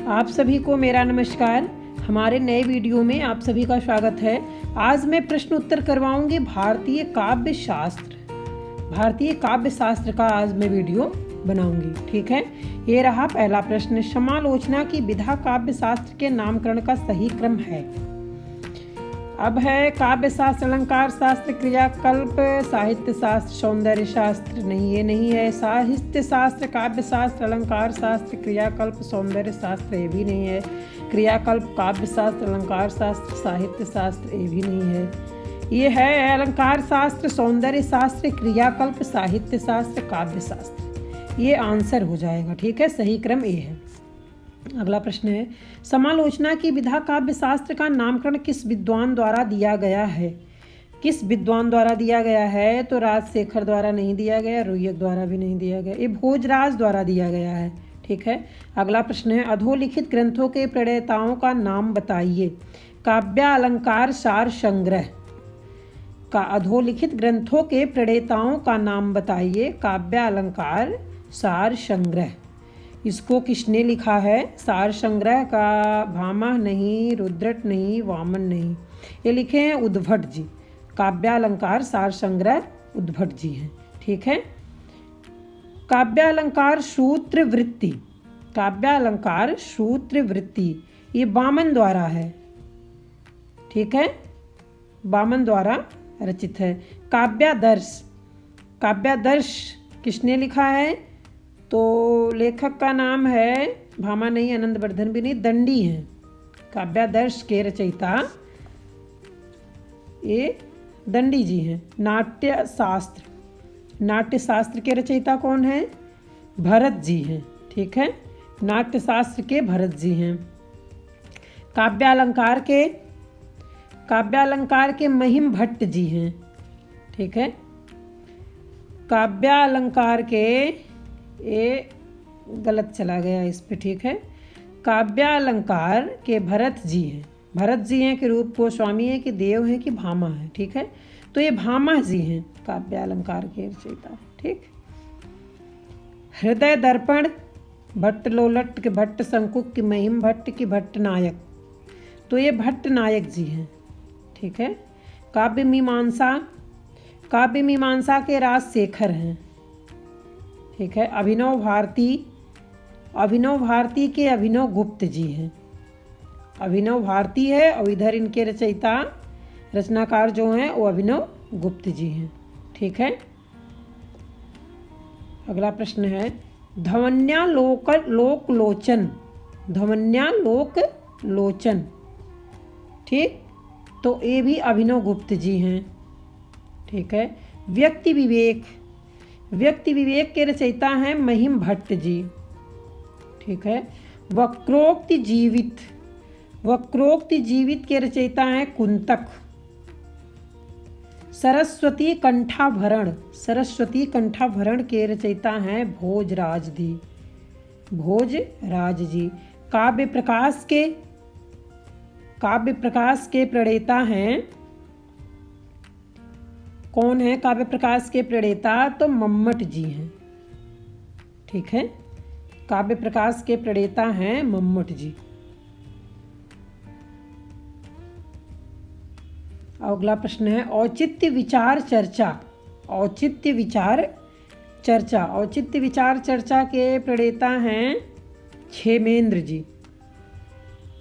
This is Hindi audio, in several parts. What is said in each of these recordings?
आप सभी को मेरा नमस्कार। हमारे नए वीडियो में आप सभी का स्वागत है। आज मैं प्रश्न उत्तर करवाऊंगी भारतीय काव्य शास्त्र का आज मैं वीडियो बनाऊंगी। ठीक है, ये रहा पहला प्रश्न। समालोचना की विधा काव्य शास्त्र के नामकरण का सही क्रम है। अब है काव्य शास्त्र, अलंकार शास्त्र, क्रियाकल्प, साहित्य शास्त्र, सौंदर्य शास्त्र। नहीं, ये नहीं है। साहित्य शास्त्र, काव्य शास्त्र, अलंकार शास्त्र, क्रियाकल्प, सौंदर्य शास्त्र, ये भी नहीं है। क्रियाकल्प, काव्य शास्त्र, अलंकार शास्त्र, साहित्य शास्त्र, ये भी नहीं है। ये है अलंकार शास्त्र, सौंदर्य शास्त्र, क्रियाकल्प, साहित्य शास्त्र, काव्य शास्त्र। ये आंसर हो जाएगा। ठीक है, सही क्रम ये है। अगला प्रश्न है, समालोचना की विधा काव्य शास्त्र का नामकरण किस विद्वान द्वारा दिया गया है? किस विद्वान द्वारा दिया गया है? तो राजशेखर द्वारा नहीं दिया गया, रुय्यक द्वारा भी नहीं दिया गया, ये भोजराज द्वारा दिया गया है। ठीक है। अगला प्रश्न है, अधोलिखित ग्रंथों के प्रणेताओं का नाम बताइए। काव्यालंकार सार संग्रह का अधोलिखित ग्रंथों के प्रणेताओं का नाम बताइए। काव्यालंकार सार संग्रह, इसको किसने लिखा है? सार संग्रह का भामह नहीं, रुद्रट नहीं, वामन नहीं, ये लिखे हैं उद्भट जी। काव्यालंकार सार संग्रह उद्भट जी हैं। ठीक है। काव्यालंकार सूत्र वृत्ति, काव्यालंकार सूत्र वृत्ति, ये वामन द्वारा है। ठीक है, वामन द्वारा रचित है। काव्यादर्श, काव्यादर्श किसने लिखा है? तो लेखक का नाम है भामा नहीं, आनंदवर्धन भी नहीं, दंडी हैं। काव्यादर्श के रचयिता ये दंडी जी हैं। नाट्य शास्त्र, नाट्य शास्त्र के रचयिता कौन है? भरत जी हैं। ठीक है, नाट्य शास्त्र के भरत जी हैं। काव्यालंकार के महिम भट्ट जी हैं। ठीक है, काव्यालंकार के, ये गलत चला गया इस पे। ठीक है, काव्यालंकार के भरत जी हैं। भरत जी हैं कि रूप गोस्वामी है कि देव है कि भामा है। ठीक है, तो ये भामा जी हैं काव्यालंकार के रचयिता। ठीक। हृदय दर्पण, भट्ट लोलट के भट्ट शंकुक की महिम भट्ट की भट्ट नायक, तो ये भट्ट नायक जी हैं। ठीक है। काव्य मीमांसा, काव्य मीमांसा के राजशेखर हैं। ठीक है। अभिनव भारती, अभिनव भारती के अभिनव गुप्त जी हैं। अभिनव भारती है और इधर इनके रचयिता रचनाकार जो हैं वो अभिनव गुप्त जी हैं। ठीक है। अगला प्रश्न है, ध्वन्यालोकलोचन, ध्वन्यालोकलोचन। ठीक, तो ये भी अभिनव गुप्त जी हैं। ठीक है। व्यक्ति विवेक, व्यक्ति विवेक के रचयिता हैं महिम भट्ट जी। ठीक है। वक्रोक्ति जीवित, वक्रोक्ति जीवित के रचयिता हैं कुंतक। सरस्वती कंठाभरण, सरस्वती कंठाभरण के रचयिता हैं भोजराज जी, भोजराज जी। काव्य प्रकाश के, काव्य प्रकाश के प्रणेता हैं कौन है? काव्य प्रकाश के प्रणेता तो मम्मट जी हैं। ठीक है, काव्य प्रकाश के प्रणेता हैं मम्मट जी। अगला प्रश्न है, औचित्य विचार चर्चा, औचित्य विचार चर्चा, औचित्य विचार चर्चा के प्रणेता हैं क्षेमेंद्र जी।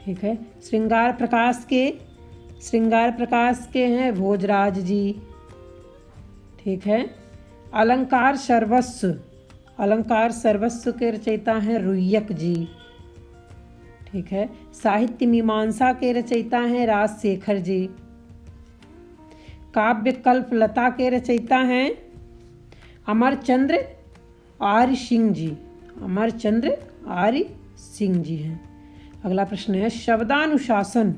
ठीक है। श्रृंगार प्रकाश के, श्रृंगार प्रकाश के हैं भोजराज जी। ठीक है। अलंकार सर्वस्व, अलंकार सर्वस्व के रचयिता हैं रुय्यक जी। ठीक है। साहित्य मीमांसा के रचयिता हैं राजशेखर जी। काव्य कल्पलता के रचयिता हैं अमरचंद्र आर्य सिंह जी, अमरचंद्र आर्य सिंह जी हैं। अगला प्रश्न है, शब्दानुशासन,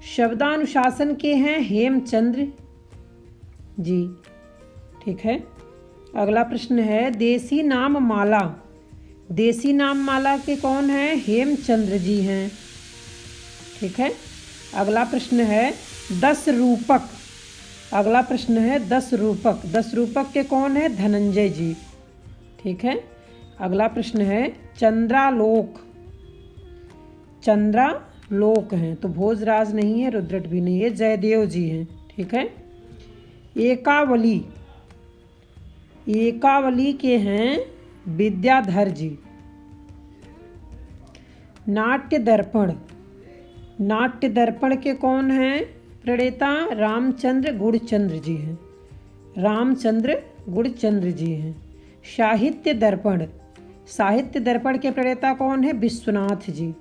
शब्दानुशासन के हैं हेमचंद्र जी। ठीक है। अगला प्रश्न है, देसी नाम माला, देसी नाम माला के कौन हैं? हेमचंद्र जी हैं। ठीक है। अगला प्रश्न है, 10 रूपक, अगला प्रश्न है 10 रूपक, 10 रूपक के कौन है? धनंजय जी। ठीक है। अगला प्रश्न है, चंद्रालोक, चंद्रालोक हैं, तो भोजराज नहीं है, रुद्रट भी नहीं है, जयदेव जी हैं। ठीक है। एकावली, एकावली के हैं विद्याधर जी। नाट्य दर्पण, नाट्य दर्पण के कौन हैं प्रणेता? रामचंद्र गुणचंद्र जी हैं, रामचंद्र गुणचंद्र जी हैं। साहित्य दर्पण, साहित्य दर्पण के प्रणेता कौन है? विश्वनाथ जी।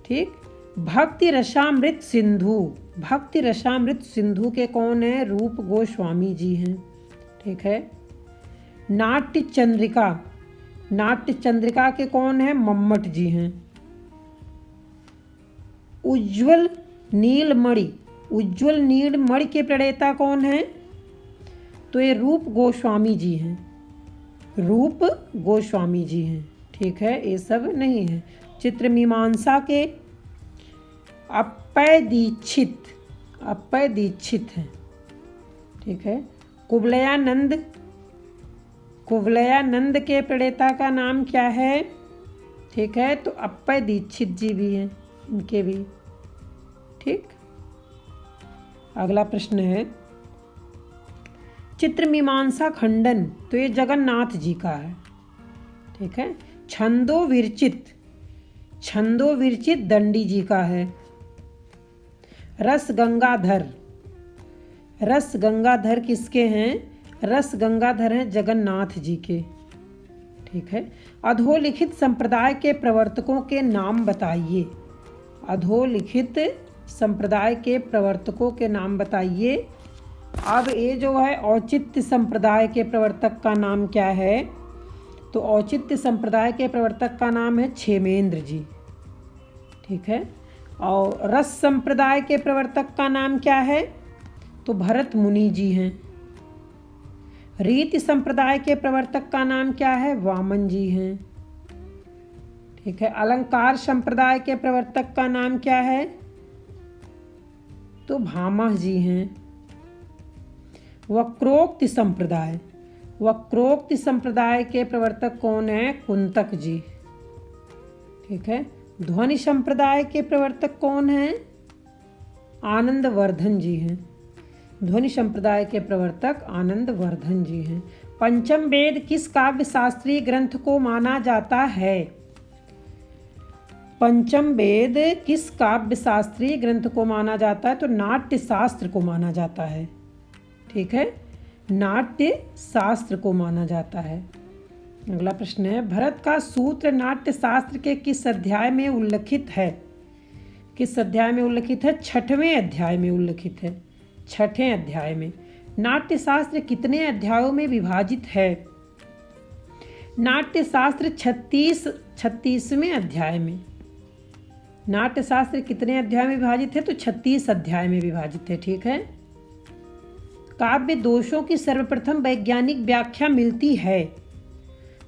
ठीक। भक्ति रसामृत सिंधु, भक्ति रसामृत सिंधु के कौन है? रूप गोस्वामी जी हैं। ठीक है। नाट्य चंद्रिका, नाट्य चंद्रिका के कौन है? मम्मट जी हैं। उज्ज्वल नीलमणि, उज्ज्वल नीलमणि के प्रणेता कौन है? तो ये रूप गोस्वामी जी हैं, रूप गोस्वामी जी हैं। ठीक है, ये सब नहीं है। चित्र मीमांसा के अप्पय दीक्षित, अप्पय दीक्षित हैं। ठीक है। कुवलयानंद, कुवलयानंद के प्रणेता का नाम क्या है? ठीक है, तो अप्पय दीक्षित जी भी हैं, इनके भी। ठीक। अगला प्रश्न है चित्र मीमांसा खंडन, तो ये जगन्नाथ जी का है। ठीक है। छंदो विरचित, छंदो विरचित दंडी जी का है। रस गंगाधर, रस गंगाधर किसके हैं? रस गंगाधर हैं जगन्नाथ जी के। ठीक है। अधोलिखित संप्रदाय के प्रवर्तकों के नाम बताइए, अधोलिखित संप्रदाय के प्रवर्तकों के नाम बताइए। अब ये जो है औचित्य संप्रदाय के प्रवर्तक का नाम क्या है? तो औचित्य संप्रदाय के प्रवर्तक का नाम है क्षेमेंद्र जी। ठीक है। और रस संप्रदाय के प्रवर्तक का नाम क्या है? तो भरत मुनि जी हैं। रीति संप्रदाय के प्रवर्तक का नाम क्या है? वामन जी हैं। ठीक है। अलंकार संप्रदाय के प्रवर्तक का नाम क्या है? तो भामह जी हैं। वक्रोक्ति संप्रदाय, वक्रोक्ति संप्रदाय के प्रवर्तक कौन है? कुंतक जी। ठीक है। ध्वनि संप्रदाय के प्रवर्तक कौन हैं? आनंदवर्धन जी हैं। ध्वनि संप्रदाय के प्रवर्तक आनंदवर्धन जी हैं। पंचम वेद किस काव्य शास्त्रीय ग्रंथ को माना जाता है? पंचम वेद किस काव्य शास्त्रीय ग्रंथ को माना जाता है? तो नाट्य शास्त्र को माना जाता है। ठीक है, नाट्य शास्त्र को माना जाता है। अगला प्रश्न है भरत का सूत्र नाट्य शास्त्र के किस अध्याय में उल्लिखित है? किस अध्याय में उल्लिखित है? 6वें अध्याय में उल्लिखित है। 6ठे अध्याय में। नाट्य शास्त्र कितने अध्यायों में विभाजित है? नाट्य शास्त्र 36वें अध्याय में। नाट्य शास्त्र कितने अध्याय में विभाजित है? तो 36 अध्याय में विभाजित है। ठीक है। काव्य दोषों की सर्वप्रथम वैज्ञानिक व्याख्या मिलती है?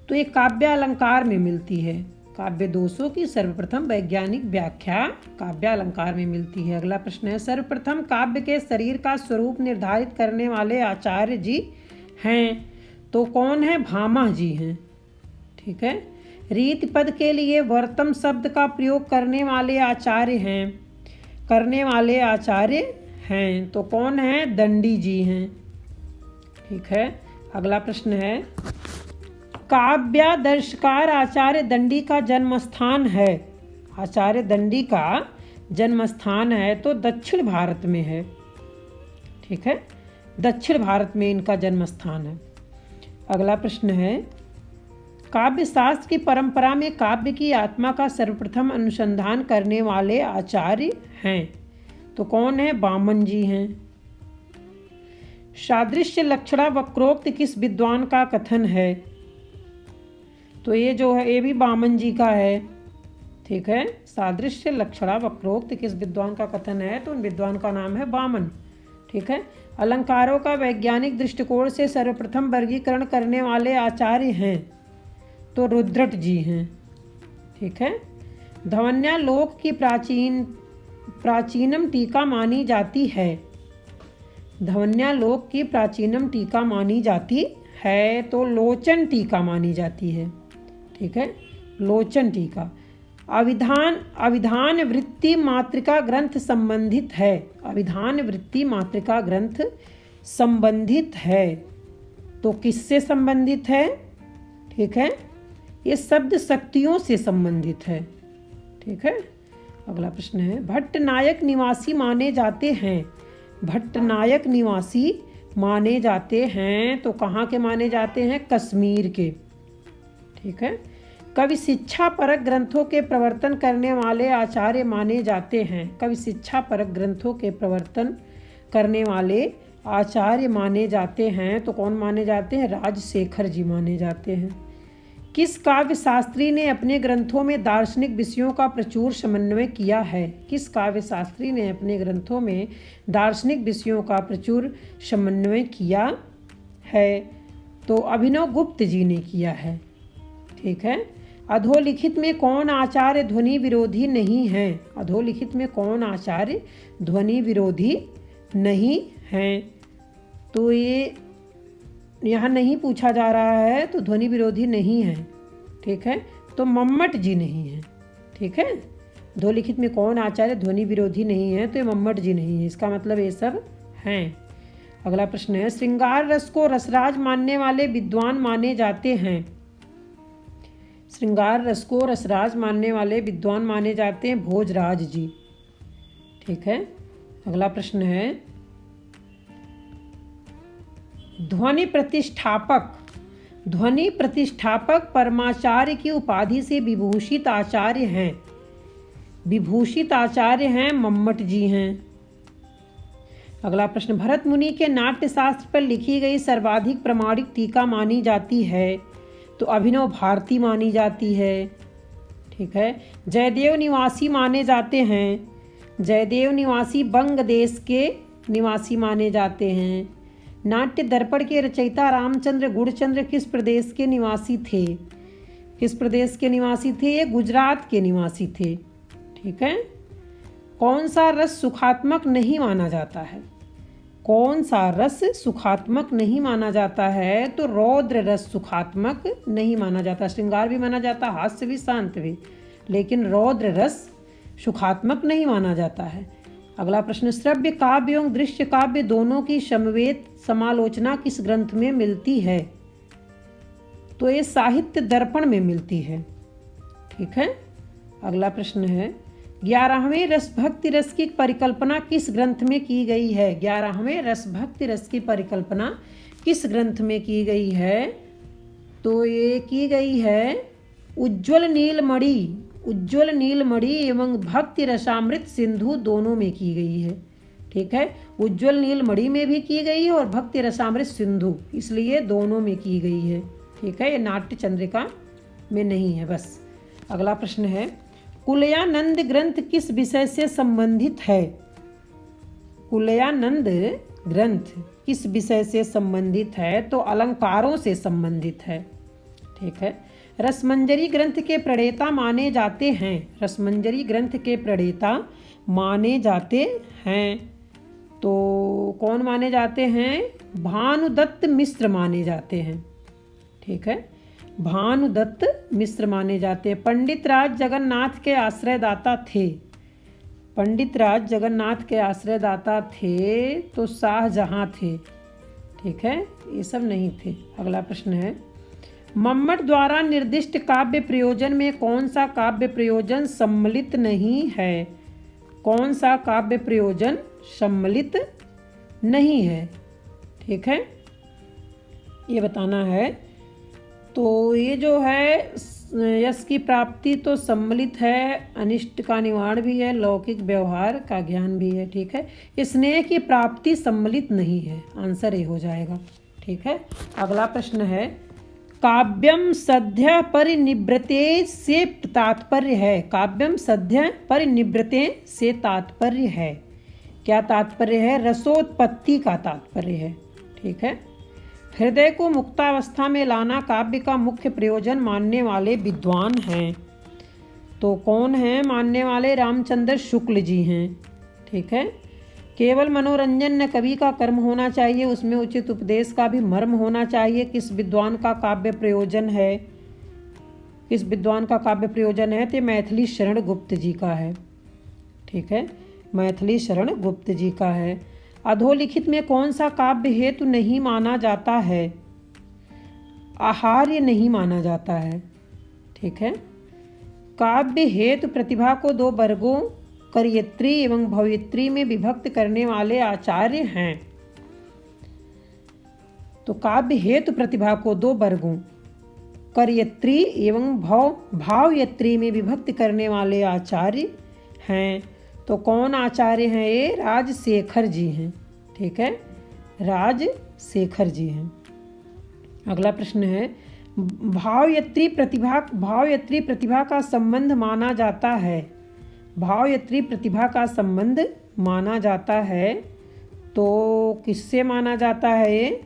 तो ये काव्य अलंकार में मिलती है। काव्य दोषों की सर्वप्रथम वैज्ञानिक व्याख्या काव्य अलंकार में मिलती है। अगला प्रश्न है सर्वप्रथम काव्य के शरीर का स्वरूप निर्धारित करने वाले आचार्य जी हैं? तो कौन है? भामह जी हैं। ठीक है। रीति पद के लिए वर्तम शब्द का प्रयोग करने वाले आचार्य हैं। तो कौन है? दंडी जी हैं। ठीक है। अगला प्रश्न है काव्यादर्शकार आचार्य दंडी का जन्म स्थान है? आचार्य दंडी का जन्म स्थान है तो दक्षिण भारत में है। ठीक है, दक्षिण भारत में इनका जन्म स्थान है। अगला प्रश्न है काव्य शास्त्र की परंपरा में काव्य की आत्मा का सर्वप्रथम अनुसंधान करने वाले आचार्य हैं? तो कौन है? वामन जी हैं। सादृश्य लक्षणा वक्रोक्त किस विद्वान का कथन है? तो ये जो है ये भी वामन जी का है। ठीक है। सादृश्य लक्षणा वक्रोक्त किस विद्वान का कथन है? तो उन विद्वान का नाम है वामन। ठीक है। अलंकारों का वैज्ञानिक दृष्टिकोण से सर्वप्रथम वर्गीकरण करने वाले आचार्य हैं? तो रुद्रट जी हैं। ठीक है। ध्वन्यालोक की प्राचीनम टीका मानी जाती है? ध्वन्यालोक की प्राचीनम टीका मानी जाती है तो लोचन टीका मानी जाती है। ठीक है, लोचन टीका। अभिधान वृत्ति मातृका ग्रंथ संबंधित है। अभिधान वृत्ति मातृका ग्रंथ संबंधित है तो किससे संबंधित है? ठीक है, ये शब्द शक्तियों से संबंधित है। ठीक है, अगला प्रश्न है भट्टनायक निवासी माने जाते हैं। भट्टनायक निवासी माने जाते हैं तो कहाँ के माने जाते हैं? कश्मीर के। ठीक है, कवि शिक्षा परक ग्रंथों के प्रवर्तन करने वाले आचार्य माने जाते हैं। कवि शिक्षा परक ग्रंथों के प्रवर्तन करने वाले आचार्य माने जाते हैं तो कौन माने जाते हैं? राजशेखर जी माने जाते हैं। किस काव्य शास्त्री ने अपने ग्रंथों में दार्शनिक विषयों का प्रचुर समन्वय किया है? किस काव्य शास्त्री ने अपने ग्रंथों में दार्शनिक विषयों का प्रचुर समन्वय किया है? तो अभिनव गुप्त जी ने किया है। ठीक है, अधोलिखित में कौन आचार्य ध्वनि विरोधी नहीं है? अधोलिखित में कौन आचार्य ध्वनि विरोधी नहीं है? तो ये यहाँ नहीं पूछा जा रहा है तो ध्वनि विरोधी नहीं है। ठीक है, तो मम्मट जी नहीं है। ठीक है, अधोलिखित में कौन आचार्य ध्वनि विरोधी नहीं है? तो ये मम्मट जी नहीं है। इसका मतलब ये सब हैं। अगला प्रश्न है श्रृंगार रस को रसराज मानने वाले विद्वान माने जाते हैं। श्रृंगार रस को रसराज मानने वाले विद्वान माने जाते हैं भोजराज जी। ठीक है, अगला प्रश्न है ध्वनि प्रतिष्ठापक परमाचार्य की उपाधि से विभूषित आचार्य हैं। विभूषित आचार्य हैं मम्मट जी हैं। अगला प्रश्न भरत मुनि के नाट्य शास्त्र पर लिखी गई सर्वाधिक प्रमाणिक टीका मानी जाती है तो अभिनव भारती मानी जाती है। ठीक है, जयदेव निवासी माने जाते हैं। जयदेव निवासी बंग देश के निवासी माने जाते हैं। नाट्य दर्पण के रचयिता रामचंद्र गुणचंद्र किस प्रदेश के निवासी थे? किस प्रदेश के निवासी थे? ये गुजरात के निवासी थे। ठीक है, कौन सा रस सुखात्मक नहीं माना जाता है? कौन सा रस सुखात्मक नहीं माना जाता है? तो रौद्र रस सुखात्मक नहीं माना जाता। श्रृंगार भी माना जाता, हास्य भी, शांत भी, लेकिन रौद्र रस सुखात्मक नहीं माना जाता है। अगला प्रश्न श्रव्य काव्य एवं दृश्य काव्य दोनों की समवेत समालोचना किस ग्रंथ में मिलती है? तो ये साहित्य दर्पण में मिलती है। ठीक है, अगला प्रश्न है 11वें रस भक्ति रस की परिकल्पना किस ग्रंथ में की गई है? 11वें रस भक्ति रस की परिकल्पना किस ग्रंथ में की गई है? तो ये की गई है उज्ज्वल नीलमणि एवं भक्ति रसामृत सिंधु दोनों में की गई है। ठीक है, उज्ज्वल नीलमणि में भी की गई है और भक्ति रसामृत सिंधु, इसलिए दोनों में की गई है। ठीक है, ये नाट्य चंद्रिका में नहीं है बस। अगला प्रश्न है कुलयानंद ग्रंथ किस विषय से संबंधित है? कुलयानंद ग्रंथ किस विषय से संबंधित है? तो अलंकारों से संबंधित है। ठीक है, रसमंजरी ग्रंथ के प्रणेता माने जाते हैं। रसमंजरी ग्रंथ के प्रणेता माने जाते हैं तो कौन माने जाते हैं? भानुदत्त मिश्र माने जाते हैं। ठीक है, भानुदत्त मिश्र माने जाते हैं। पंडित राज जगन्नाथ के आश्रयदाता थे। पंडित राज जगन्नाथ के आश्रयदाता थे तो शाहजहां थे। ठीक है, ये सब नहीं थे। अगला प्रश्न है मम्मट द्वारा निर्दिष्ट काव्य प्रयोजन में कौन सा काव्य प्रयोजन सम्मिलित नहीं है? कौन सा काव्य प्रयोजन सम्मिलित नहीं है? ठीक है, ये बताना है। तो ये जो है यश की प्राप्ति तो सम्मिलित है, अनिष्ट का निवारण भी है, लौकिक व्यवहार का ज्ञान भी है। ठीक है, स्नेह की प्राप्ति सम्मिलित नहीं है, आंसर ये हो जाएगा। ठीक है, अगला प्रश्न है काव्यम सद्य परिनिवृत्ते से तात्पर्य है। काव्यम सद्य परिनिवृत्ते से तात्पर्य है। क्या तात्पर्य है? रसोत्पत्ति का तात्पर्य है। ठीक है, हृदय को मुक्तावस्था में लाना काव्य का मुख्य प्रयोजन मानने वाले विद्वान हैं। तो कौन हैं मानने वाले? रामचंद्र शुक्ल जी हैं। ठीक है, केवल मनोरंजन न कवि का कर्म होना चाहिए, उसमें उचित उपदेश का भी मर्म होना चाहिए। किस विद्वान का काव्य प्रयोजन है? किस विद्वान का काव्य प्रयोजन है? तो मैथिली शरण गुप्त जी का है। ठीक है, मैथिली शरण गुप्त जी का है। अधोलिखित में कौन सा काव्य हेतु नहीं माना जाता है? आहार्य नहीं माना जाता है। ठीक है, काव्य हेतु प्रतिभा को दो वर्गों करियत्री एवं भवित्री में विभक्त करने वाले आचार्य हैं। तो काव्य हेतु प्रतिभा को दो वर्गों करियत्री एवं भावयत्री में विभक्त करने वाले आचार्य हैं। तो कौन आचार्य हैं? ये राजशेखर जी हैं। ठीक है, राजशेखर जी हैं। अगला प्रश्न है, भावयत्री प्रतिभा का संबंध माना जाता है। भावयत्री प्रतिभा का संबंध माना जाता है तो किससे माना जाता है? ये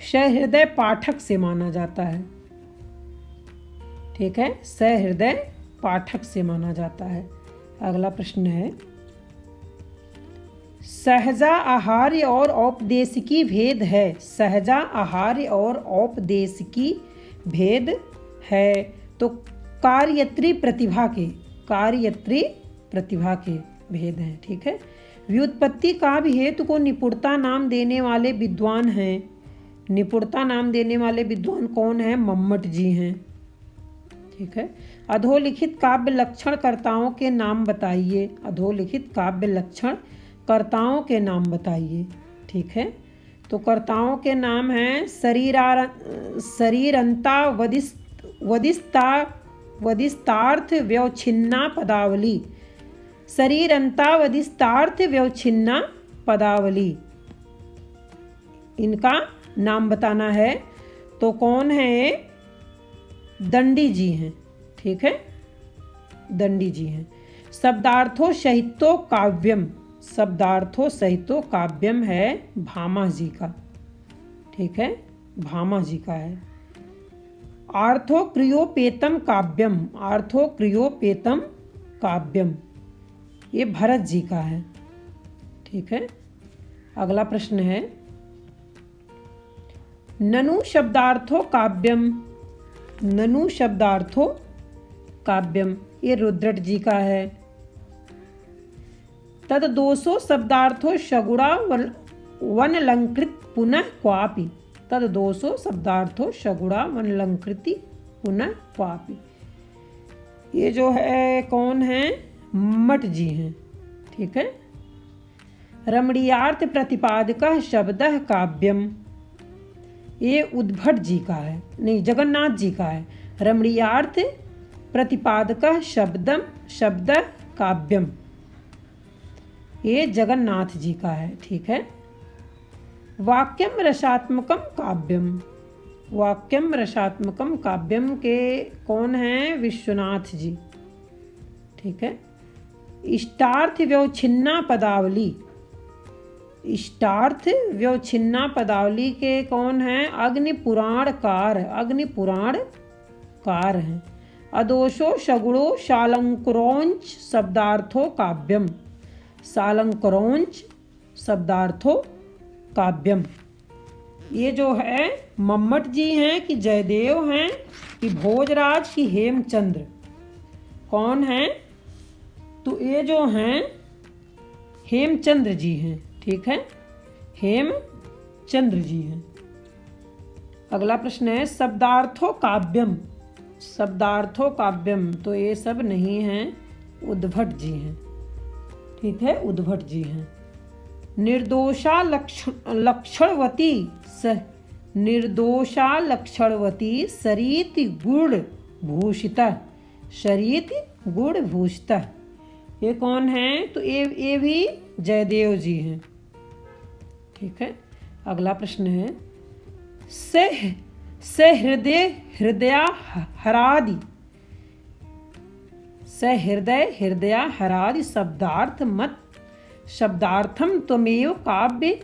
सहृदय पाठक से माना जाता है। ठीक है, सहृदय पाठक से माना जाता है। अगला प्रश्न है, सहजा आहार्य और औपदेशिकी भेद है। सहजा आहार्य और औपदेशिकी भेद है तो कार्यत्री प्रतिभा के भेद हैं। ठीक है, व्युत्पत्ति काव्य हेतु को निपुणता नाम देने वाले विद्वान हैं। निपुणता नाम देने वाले विद्वान कौन है? मम्मट जी हैं। ठीक है, अधोलिखित काव्य लक्षण कर्ताओं के नाम बताइए। अधोलिखित काव्य लक्षण कर्ताओं के नाम बताइए। ठीक है, तो कर्ताओं के नाम हैं शरीरंता वदिस्तार्थ व्यवच्छिन्ना पदावली। शरीरंता वदिस्तार्थ व्यवच्छिन्ना पदावली, इनका नाम बताना है। तो कौन है? दंडी जी हैं। ठीक है, दंडी जी हैं। शब्दार्थो सहितो काव्यम, शब्दार्थो सहितो काव्यम है भामा जी का। ठीक है, भामा जी का है। आर्थो क्रियोपेतम काव्यम, आर्थो क्रियोपेतम काव्यम ये भरत जी का है। ठीक है, अगला प्रश्न है, ननु शब्दार्थो काव्यम, ननु शब्दार्थो काव्यम ये रुद्रट जी का है। तद दोषो शब्दार्थो शगुड़ा वनलंकृत पुनः क्वापि, तद दोषो शब्दार्थो शगुड़ा वनलंकृति पुनः क्वापि ये जो है कौन है? मठ जी हैं। ठीक है, रमणीयार्थ प्रतिपादकः शब्दः काव्यम ये उद्भट जी का है, नहीं जगन्नाथ जी का है। रमणीयार्थ प्रतिपादकः शब्द काव्यम ये जगन्नाथ जी का है। ठीक है, वाक्यम रसात्मकम काव्यम, वाक्यम रसात्मकम काव्यम के कौन हैं? विश्वनाथ जी। ठीक है, इष्टार्थ व्यवच्छिन्ना पदावली, इष्टार्थ व्यवच्छिन्ना पदावली के कौन हैं? अग्निपुराणकार, अग्निपुराणकार हैं। अदोषो शगुणो शालंकुरोंच शब्दार्थो काव्यम, शालंकुरोंच शब्दार्थो काव्यम ये जो है मम्मट जी हैं कि जयदेव हैं कि भोजराज की हेमचंद्र कौन हैं? तो ये जो हैं हेमचंद्र जी हैं। ठीक है, हेमचंद्र जी हैं। अगला प्रश्न है, शब्दार्थो काव्यम, शब्दार्थो काव्यम तो ये सब नहीं हैं, उद्भट जी हैं। ठीक है, उद्भट जी हैं। निर्दोषा लक्षणवती निर्दोषा लक्षणवती शरीति गुण भूषिता, शरीति गुण भूषिता ये कौन है? तो ये भी जयदेव जी हैं। ठीक है, अगला प्रश्न है, हृदया हरादि, हृदया हरादि शब्दार्थ मत शब्दार्थम त्वमेव काव्य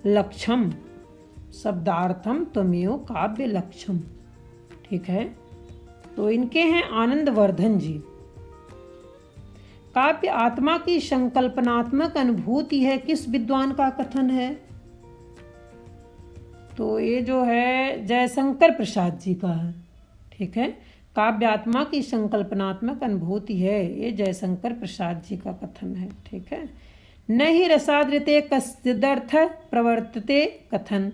लक्ष्यम, शब्दार्थम त्वमेव काव्य लक्ष्यम। ठीक है, तो इनके हैं आनंदवर्धन जी। काव्य आत्मा की संकल्पनात्मक अनुभूति है, किस विद्वान का कथन है? तो ये जो है जयशंकर प्रसाद जी का है। ठीक है, काव्यात्मा की संकल्पनात्मक अनुभूति है। ये जयशंकर प्रसाद जी का कथन है। ठीक है। न हि रसादृते कस्यदर्थ प्रवर्तते कथन,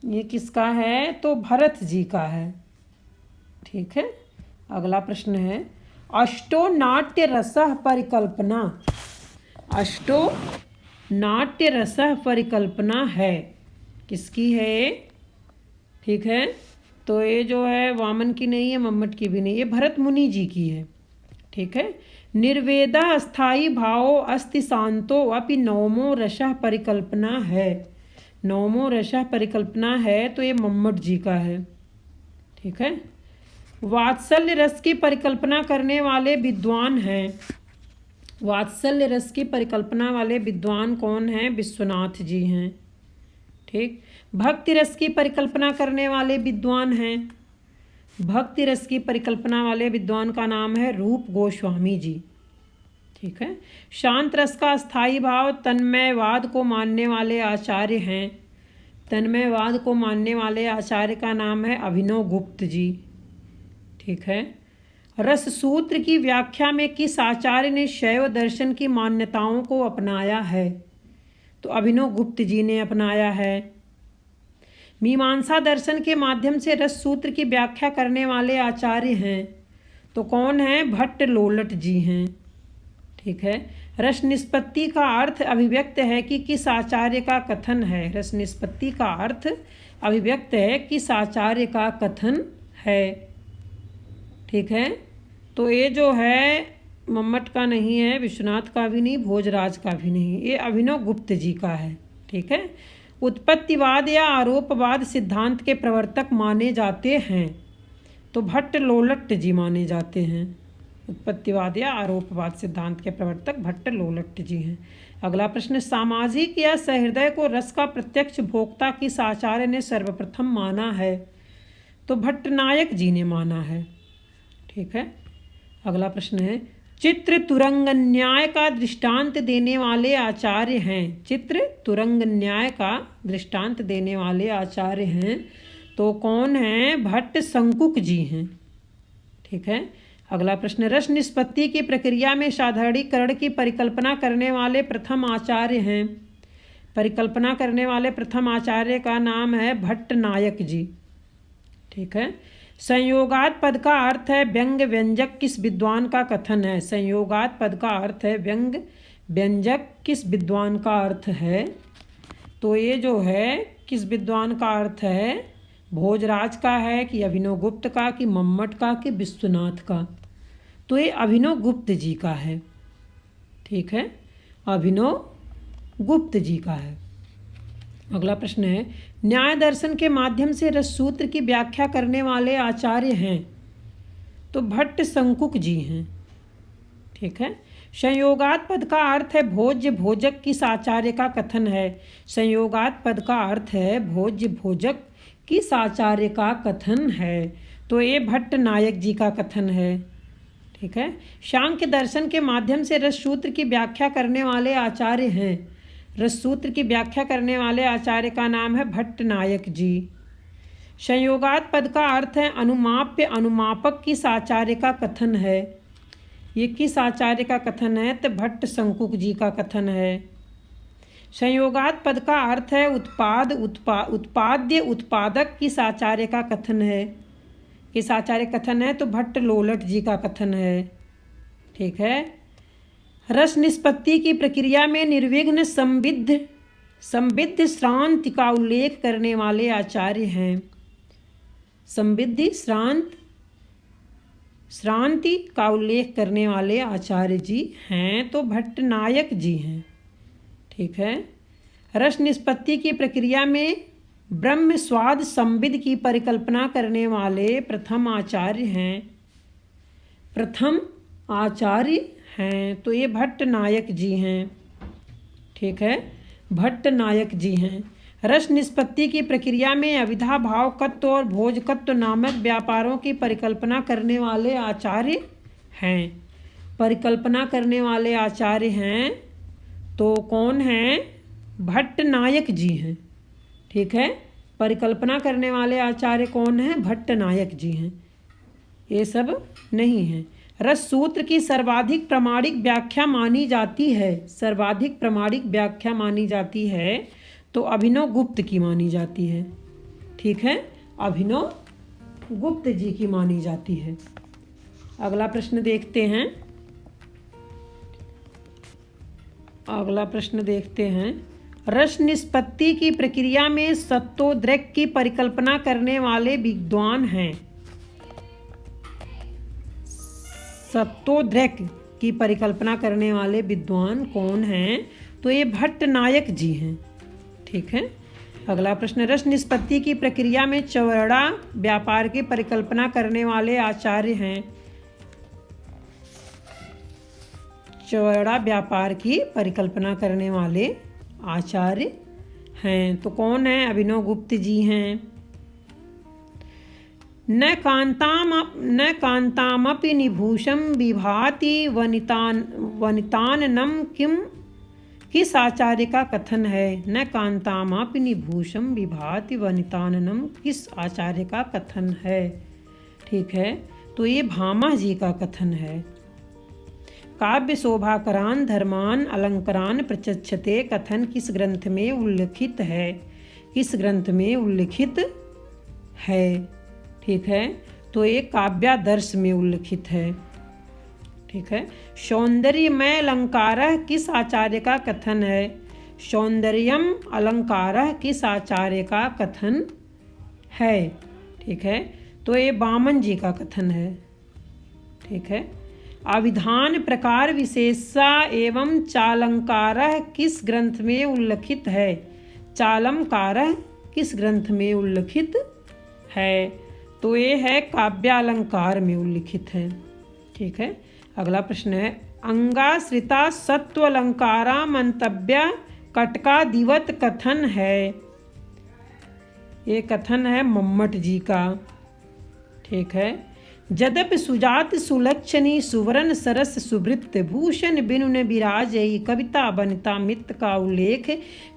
ये किसका है? तो भरत जी का है। ठीक है। अगला प्रश्न है, अष्टो नाट्य रसः परिकल्पना, अष्टो नाट्य रसः परिकल्पना है, किसकी है? ठीक है। तो ये जो है वामन की नहीं है, मम्मट की भी नहीं, ये भरत मुनि जी की है। ठीक है। निर्वेदा स्थायी भावो अस्ति शांतो अपि नवमो रसः परिकल्पना है, नवमो रसः परिकल्पना है, तो ये मम्मट जी का है। ठीक है। वात्सल्य रस की परिकल्पना करने वाले विद्वान हैं, वात्सल्य रस की परिकल्पना वाले विद्वान कौन हैं? विश्वनाथ जी हैं। ठीक। भक्ति रस की परिकल्पना करने वाले विद्वान हैं, भक्ति रस की परिकल्पना वाले विद्वान का नाम है रूप गोस्वामी जी। ठीक है। शांत रस का स्थायी भाव तन्मयवाद को मानने वाले आचार्य हैं, तन्मयवाद को मानने वाले आचार्य का नाम है अभिनव गुप्त जी। ठीक है। रस सूत्र की व्याख्या में किस आचार्य ने शैव दर्शन की मान्यताओं को अपनाया है? तो अभिनव गुप्त जी ने अपनाया है। मीमांसा दर्शन के माध्यम से रस सूत्र की व्याख्या करने वाले आचार्य हैं, तो कौन है? भट्ट लोलट जी हैं। ठीक है। रस निष्पत्ति का अर्थ अभिव्यक्त है कि किस आचार्य का कथन है? रस निष्पत्ति का अर्थ अभिव्यक्त है किस आचार्य का कथन है? ठीक है। तो ये जो है मम्मट का नहीं है, विश्वनाथ का भी नहीं, भोजराज का भी नहीं, ये अभिनव गुप्त जी का है। ठीक है। उत्पत्तिवाद या आरोपवाद सिद्धांत के प्रवर्तक माने जाते हैं, तो भट्ट लोलट जी माने जाते हैं। उत्पत्तिवाद या आरोपवाद सिद्धांत के प्रवर्तक भट्ट लोलट जी हैं। अगला प्रश्न, सामाजिक या सहृदय को रस का प्रत्यक्ष भोक्ता किस आचार्य ने सर्वप्रथम माना है? तो भट्टनायक जी ने माना है। ठीक है। अगला प्रश्न है, चित्र तुरंग न्याय का दृष्टांत देने वाले आचार्य हैं, चित्र तुरंग न्याय का दृष्टांत देने वाले आचार्य हैं, तो कौन हैं? भट्ट शंकुक जी हैं। ठीक है। अगला प्रश्न, रस निष्पत्ति की प्रक्रिया में साधारणीकरण की परिकल्पना करने वाले प्रथम आचार्य हैं, परिकल्पना करने वाले प्रथम आचार्य का नाम है भट्टनायक जी। ठीक है। संयोगात पद का अर्थ है व्यंग व्यंजक, किस विद्वान का कथन है? संयोगात पद का अर्थ है व्यंग व्यंजक, किस विद्वान का अर्थ है? तो ये जो है किस विद्वान का अर्थ है? भोजराज का है कि अभिनव गुप्त का कि मम्मट का कि विश्वनाथ का? तो ये अभिनव गुप्त जी का है। ठीक है। अभिनव गुप्त जी का है। अगला प्रश्न है, न्याय दर्शन के माध्यम से रस सूत्र की व्याख्या करने वाले आचार्य हैं, तो भट्ट शंकुक जी हैं। ठीक है। संयोगात पद का अर्थ है भोज्य भोजक, किस आचार्य का कथन है? संयोगात पद का अर्थ है भोज्य भोजक, किस आचार्य का कथन है? तो ये भट्टनायक जी का कथन है। ठीक है। सांख्य दर्शन के माध्यम से रस सूत्र की व्याख्या करने वाले आचार्य हैं, रस सूत्र की व्याख्या करने वाले आचार्य का नाम है भट्टनायक जी। संयोगात पद का अर्थ है अनुमाप्य अनुमापक, किस आचार्य का कथन है? ये किस आचार्य का कथन है? तो भट्ट शंकुक जी का कथन है। संयोगात पद का अर्थ है उत्पाद उत्पाद्य उत्पादक, किस आचार्य का कथन है? किस आचार्य कथन है? तो भट्ट लोलट जी का कथन है। ठीक है। रस निष्पत्ति की प्रक्रिया में निर्विघ्न संविद्ध श्रांति का उल्लेख करने वाले आचार्य हैं, संविद्धि श्रांति का उल्लेख करने वाले आचार्य जी हैं, तो भट्टनायक जी हैं। ठीक है। रस निष्पत्ति की प्रक्रिया में ब्रह्म स्वाद संविद की परिकल्पना करने वाले प्रथम आचार्य हैं, प्रथम आचार्य हैं, तो ये भट्टनायक जी हैं। ठीक है। भट्टनायक जी हैं। रस निष्पत्ति की प्रक्रिया में अविधा भावकत्व और भोजकत्व नामक व्यापारों की परिकल्पना करने वाले आचार्य हैं, परिकल्पना करने वाले आचार्य हैं, तो कौन हैं? भट्टनायक जी हैं। ठीक है। परिकल्पना करने वाले आचार्य कौन हैं? भट्टनायक जी हैं। ये सब नहीं है। रस सूत्र की सर्वाधिक प्रामाणिक व्याख्या मानी जाती है, सर्वाधिक प्रामाणिक व्याख्या मानी जाती है तो अभिनव गुप्त की मानी जाती है। ठीक है, अभिनव गुप्त जी की मानी जाती है। अगला प्रश्न देखते हैं। अगला प्रश्न देखते हैं। रस निष्पत्ति की प्रक्रिया में सत्तोद्रेक की परिकल्पना करने वाले विद्वान हैं। सत्तोद्रेक की परिकल्पना करने वाले विद्वान कौन हैं? तो ये भट्टनायक जी हैं। ठीक है। अगला प्रश्न, रस निष्पत्ति की प्रक्रिया में चौरड़ा व्यापार की परिकल्पना करने वाले आचार्य हैं। चौरड़ा व्यापार की परिकल्पना करने वाले आचार्य हैं तो कौन है? अभिनव गुप्त जी हैं। न कांतामपि निभूषम विभाति वनिताननम किस आचार्य का कथन है? न कांतामपि निभूषम विभाति वनिताननम किस आचार्य का कथन है? ठीक है, तो ये भामा जी का कथन है। काव्य शोभाकरान धर्मान अलंकरान प्रचक्षते कथन किस ग्रंथ में उल्लिखित है? किस ग्रंथ में उल्लिखित है? ठीक है, तो ये काव्यादर्श में उल्लिखित है। ठीक है। सौंदर्यमय अलंकारः किस आचार्य का कथन है? सौंदर्यम अलंकारः किस आचार्य का कथन है? ठीक है, तो ये वामन जी का कथन है। ठीक है। अभिधान प्रकार विशेषा एवं चालंकारः किस ग्रंथ में उल्लिखित है? चालंकारः किस ग्रंथ में उल्लिखित है? तो ये है काव्यालंकार में उल्लिखित है। ठीक है। अगला प्रश्न है, अंगाश्रिता सत्वलंकारा मंतव्य कटकादिवत कथन है। ये कथन है मम्मट जी का। ठीक है। यद्यपि सुजात सुलक्षणी सुवर्ण सरस सुवृत्त भूषण बिनुन विराजयी कविता वनिता मित्र का उल्लेख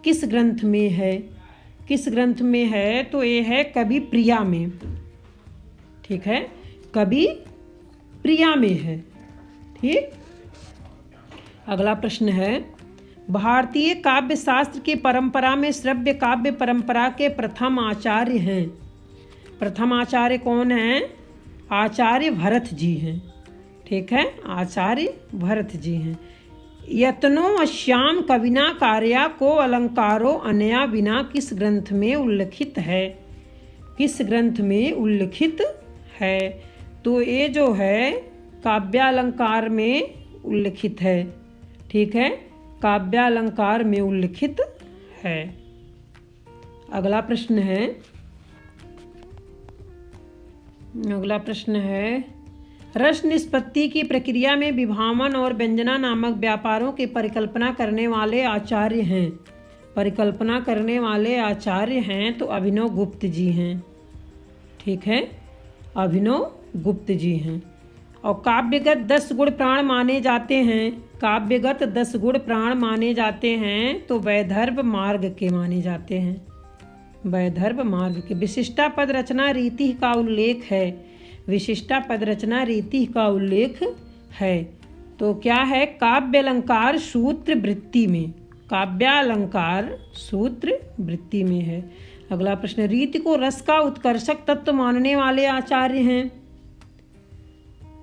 किस ग्रंथ में है? किस ग्रंथ में है? तो ये है कवि प्रिया में। ठीक है, कवि प्रिया में है। ठीक। अगला प्रश्न है, भारतीय काव्य शास्त्र की परंपरा में श्रव्य काव्य परंपरा के प्रथम आचार्य हैं। प्रथम आचार्य कौन हैं? आचार्य भरत जी हैं। ठीक है, आचार्य भरत जी हैं। यत्नो अश्याम कविना कार्या को अलंकारो अनया बिना किस ग्रंथ में उल्लिखित है? किस ग्रंथ में उल्लिखित है? तो ये जो है काव्यालंकार में उल्लिखित है। ठीक है, काव्यालंकार में उल्लिखित है। अगला प्रश्न है, अगला प्रश्न है, रस निष्पत्ति की प्रक्रिया में विभावन और व्यंजना नामक व्यापारों की परिकल्पना करने वाले आचार्य हैं। परिकल्पना करने वाले आचार्य हैं तो अभिनव गुप्त जी हैं। ठीक है, अभिनव गुप्त जी हैं। और काव्यगत 10 गुण प्राण माने जाते हैं। काव्यगत 10 गुण प्राण माने जाते हैं तो वैदर्भ मार्ग के माने जाते हैं। वैदर्भ मार्ग के। विशिष्टा पद रचना रीति का उल्लेख है। विशिष्टा पद रचना रीति का उल्लेख है तो क्या है? काव्यालंकार सूत्र वृत्ति में। काव्यालंकार सूत्र वृत्ति में है। अगला प्रश्न, रीति को रस का उत्कर्षक तत्व मानने वाले आचार्य हैं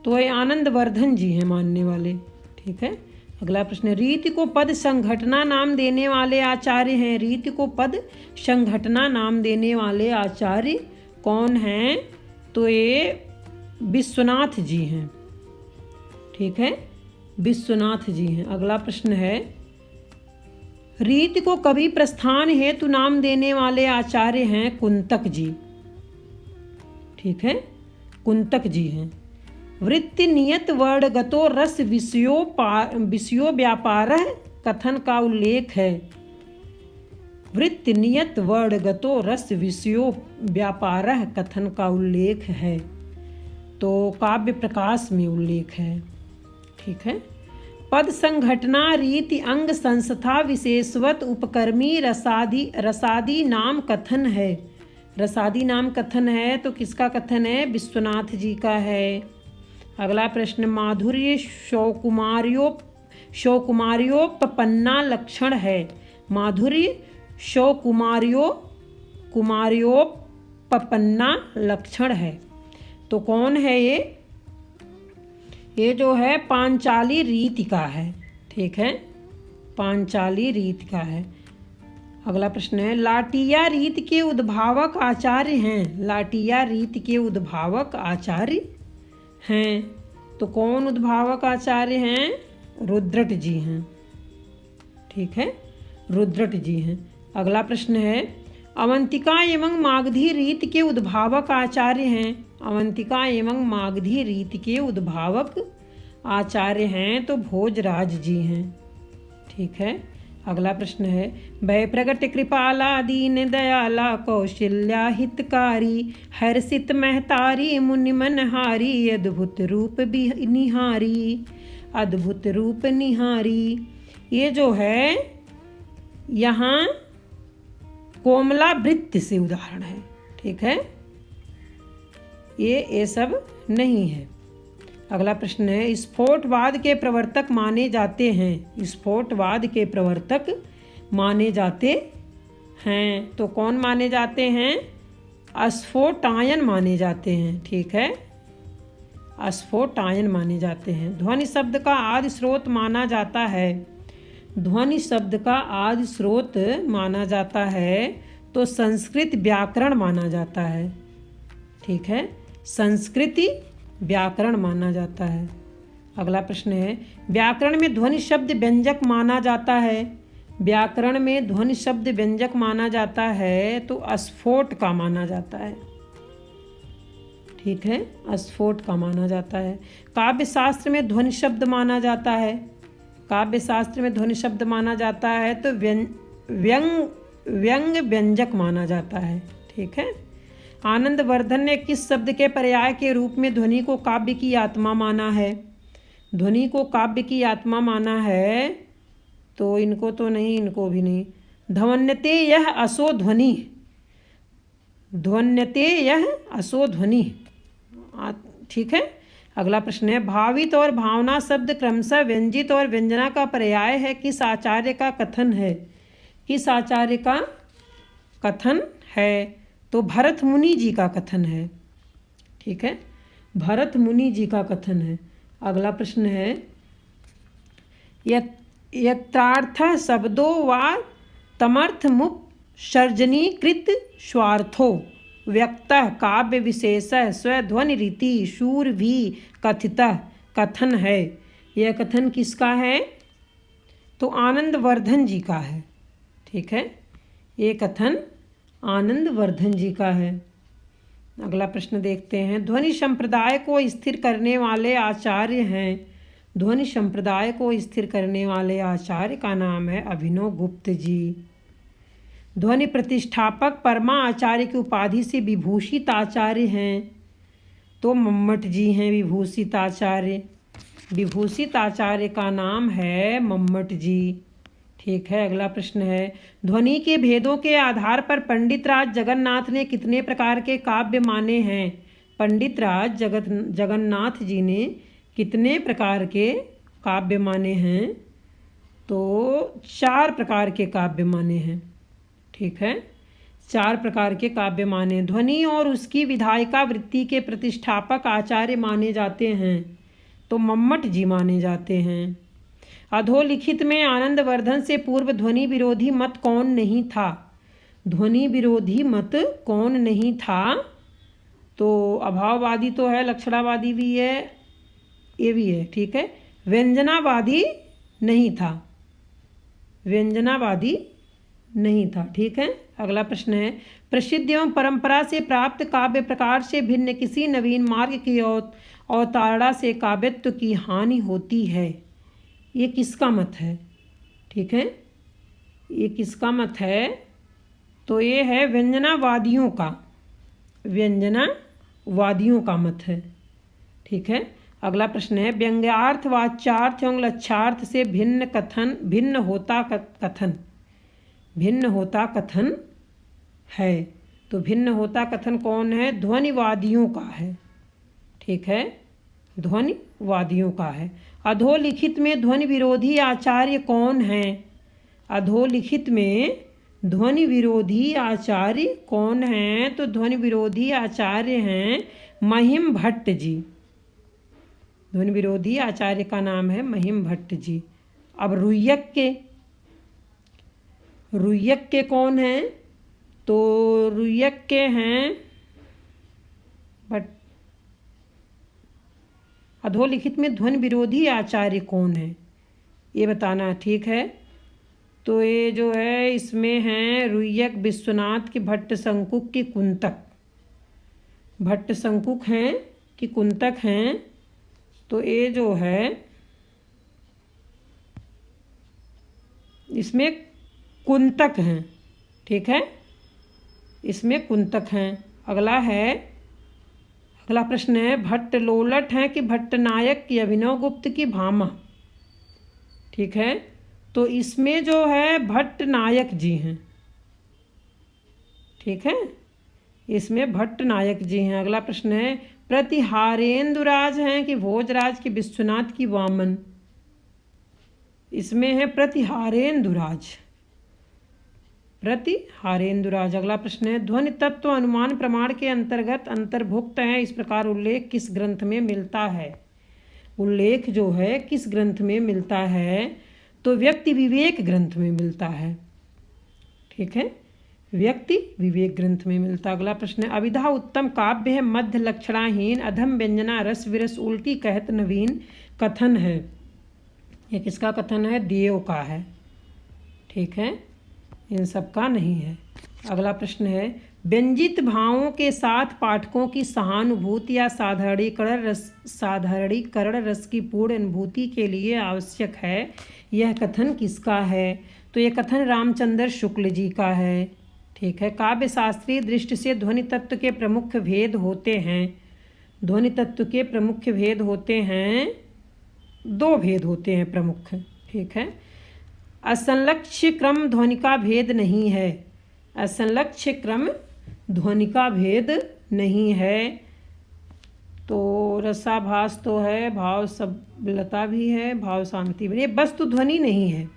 तो ये आनंदवर्धन जी हैं मानने वाले। ठीक है। अगला प्रश्न, रीति को पद संघटना नाम देने वाले आचार्य हैं। रीति को पद संघटना नाम देने वाले आचार्य कौन हैं? तो ये विश्वनाथ जी हैं। ठीक है, विश्वनाथ जी हैं। अगला प्रश्न है, रीति को कवि प्रस्थान हेतु नाम देने वाले आचार्य हैं कुंतक जी। ठीक है, कुंतक जी हैं। वृत्ति नियत वर्णगतो रस विषयो व्यापार कथन का उल्लेख है। वृत्ति नियत वर्णगतो रस विषयो व्यापार कथन का उल्लेख है तो काव्य प्रकाश में उल्लेख है। ठीक है। पद संघटना रीति अंग संस्था विशेषवत उपकर्मी रसादि नाम कथन है। रसादी नाम कथन है तो किसका कथन है? विश्वनाथ जी का है। अगला प्रश्न, माधुर्य शौकुमार्योपपन्ना लक्षण है। माधुर्य कुमार्योपपन्ना लक्षण है तो कौन है ये? ये जो है पांचाली रीति का है। ठीक है, पांचाली रीति का है। अगला प्रश्न है, लाटिया रीति के उद्भावक आचार्य हैं। लाटिया रीति के उद्भावक आचार्य हैं तो कौन उद्भावक आचार्य हैं? रुद्रट जी हैं। ठीक है, रुद्रट जी हैं। अगला प्रश्न है, अवंतिका एवं मागधी रीति के उद्भावक आचार्य हैं। अवंतिका एवं मागधी रीति के उद्भावक आचार्य हैं तो भोजराज जी हैं। ठीक है, अगला प्रश्न है, भय प्रगट कृपाला दीन दयाला कौशल्या हितकारी हर्षित महतारी मुनि मनहारी अद्भुत रूप निहारी। अद्भुत रूप निहारी, ये जो है यहाँ कोमला वृत्ति से उदाहरण है। ठीक है, ये सब नहीं है। अगला प्रश्न है, स्फोटवाद के प्रवर्तक माने जाते हैं। स्फोटवाद के प्रवर्तक माने जाते हैं तो कौन माने जाते हैं? अस्फोटायन माने जाते हैं। ठीक है, अस्फोटायन माने जाते हैं। ध्वनि शब्द का आदि स्रोत माना जाता है। ध्वनि शब्द का आदि स्रोत माना जाता है तो संस्कृत व्याकरण माना जाता है। ठीक है, संस्कृति व्याकरण माना जाता है। अगला प्रश्न है, व्याकरण में ध्वनि शब्द व्यंजक माना जाता है। व्याकरण में ध्वनि शब्द व्यंजक माना जाता है तो अस्फोट का माना जाता है। ठीक है, अस्फोट का माना जाता है। काव्य शास्त्र में ध्वनि शब्द माना जाता है। काव्य शास्त्र में ध्वनि शब्द माना जाता है तो व्यंग व्यंजक माना जाता है। ठीक है, आनंदवर्धन ने किस शब्द के पर्याय के रूप में ध्वनि को काव्य की आत्मा माना है? ध्वनि को काव्य की आत्मा माना है तो इनको तो नहीं, इनको भी नहीं। ध्वन्यते यह असो ध्वनि, ध्वन्यते यह असो ध्वनि। ठीक है, अगला प्रश्न है, भावित और भावना शब्द क्रमशः व्यंजित और व्यंजना का पर्याय है। किस आचार्य का कथन है? किस आचार्य का कथन है? तो भरत मुनि जी का कथन है। ठीक है, भरत मुनि जी का कथन है। अगला प्रश्न है, यत्रार्थ शब्दो वा तमर्थमुपसर्जनीकृत स्वार्थो व्यक्तः काव्य विशेषः स्वध्वनि रीति शूरभी कथितः कथन है। यह कथन किसका है? तो आनंदवर्धन जी का है। ठीक है, ये कथन आनंदवर्धन जी का है। अगला प्रश्न देखते हैं, ध्वनि संप्रदाय को स्थिर करने वाले आचार्य हैं। ध्वनि संप्रदाय को स्थिर करने वाले आचार्य का नाम है अभिनव गुप्त जी। ध्वनि प्रतिष्ठापक परमा आचार्य की उपाधि से विभूषित आचार्य हैं तो मम्मट जी हैं विभूषित आचार्य। विभूषित आचार्य का नाम है मम्मट जी। ठीक है, अगला प्रश्न है, ध्वनि के भेदों के आधार पर पंडित राज जगन्नाथ ने कितने प्रकार के काव्य माने हैं? पंडित राज जगन्नाथ जी ने कितने प्रकार के काव्य माने हैं? तो 4 प्रकार के काव्य माने हैं। ठीक है, 4 प्रकार के काव्य माने। ध्वनि और उसकी विधायिका वृत्ति के प्रतिष्ठापक आचार्य माने जाते हैं तो मम्मट जी माने जाते हैं। अधोलिखित में आनंदवर्धन से पूर्व ध्वनि विरोधी मत कौन नहीं था? ध्वनि विरोधी मत कौन नहीं था? तो अभाववादी तो है, लक्षणावादी भी है, ये भी है। ठीक है, व्यंजनावादी नहीं था। व्यंजनावादी नहीं था। ठीक है, अगला प्रश्न है, प्रसिद्ध एवं परंपरा से प्राप्त काव्य प्रकार से भिन्न किसी नवीन मार्ग की अवतारणा से काव्यत्व की हानि होती है। ये किसका मत है? ठीक है, ये किसका मत है? तो ये है व्यंजनावादियों का, व्यंजनावादियों का मत है। ठीक है, अगला प्रश्न है, व्यंग्यार्थ वाच्यार्थ एवं लक्ष्यार्थ से भिन्न होता कथन है तो भिन्न होता कथन कौन है? ध्वनिवादियों का है। ठीक है, ध्वनिवादियों का है। अधोलिखित में ध्वनि विरोधी आचार्य कौन है? अधोलिखित में ध्वनि विरोधी आचार्य कौन हैं? तो ध्वनि विरोधी आचार्य हैं महिम भट्ट जी। ध्वनि विरोधी आचार्य का नाम है महिम भट्ट जी। अब रुय्यक के कौन हैं? तो रुय्यक के हैं बट अधोलिखित में ध्वनि विरोधी आचार्य कौन है ये बताना। ठीक है, तो ये जो है इसमें हैं रुय्यक विश्वनाथ के भट्ट शंकुक की कुंतक। भट्ट शंकुक हैं कि कुंतक हैं? तो ये जो है इसमें कुंतक हैं। ठीक है, इसमें कुंतक हैं। अगला प्रश्न है भट्ट लोलट हैं कि भट्ट नायक की अभिनव गुप्त की भामा। ठीक है, तो इसमें जो है भट्ट नायक जी हैं। ठीक है, इसमें भट्ट नायक जी हैं। अगला प्रश्न है प्रतिहारेंद्रराज हैं कि भोजराज की विश्वनाथ की वामन। इसमें है प्रतिहारेंद्रराज। अगला प्रश्न है ध्वनि तत्व अनुमान प्रमाण के अंतर्गत अंतर्भुक्त है, इस प्रकार उल्लेख किस ग्रंथ में मिलता है? उल्लेख जो है किस ग्रंथ में मिलता है? तो व्यक्ति विवेक ग्रंथ में मिलता है। ठीक है, व्यक्ति विवेक ग्रंथ में मिलता। अगला प्रश्न है अभिधा उत्तम काव्य है, मध्य लक्षणाहीन, अधम व्यंजना, रस विरस, उल्टी कहत नवीन कथन है। ये किसका कथन है? देव का है। ठीक है, इन सब का नहीं है। अगला प्रश्न है व्यंजित भावों के साथ पाठकों की सहानुभूति या साधारणीकरण रस की पूर्ण अनुभूति के लिए आवश्यक है, यह कथन किसका है? तो यह कथन रामचंद्र शुक्ल जी का है। ठीक है, काव्य शास्त्रीय दृष्टि से ध्वनि तत्व के प्रमुख भेद होते हैं। ध्वनि तत्व के प्रमुख भेद होते हैं, 2 भेद होते हैं प्रमुख। ठीक है, असंलक्ष्य क्रम ध्वनि का भेद नहीं है। असंलक्ष्य क्रम ध्वनि का भेद नहीं है। तो रसाभास तो है, भाव सबलता भी है, भाव शांति भी। ये वस्तु ध्वनि नहीं है।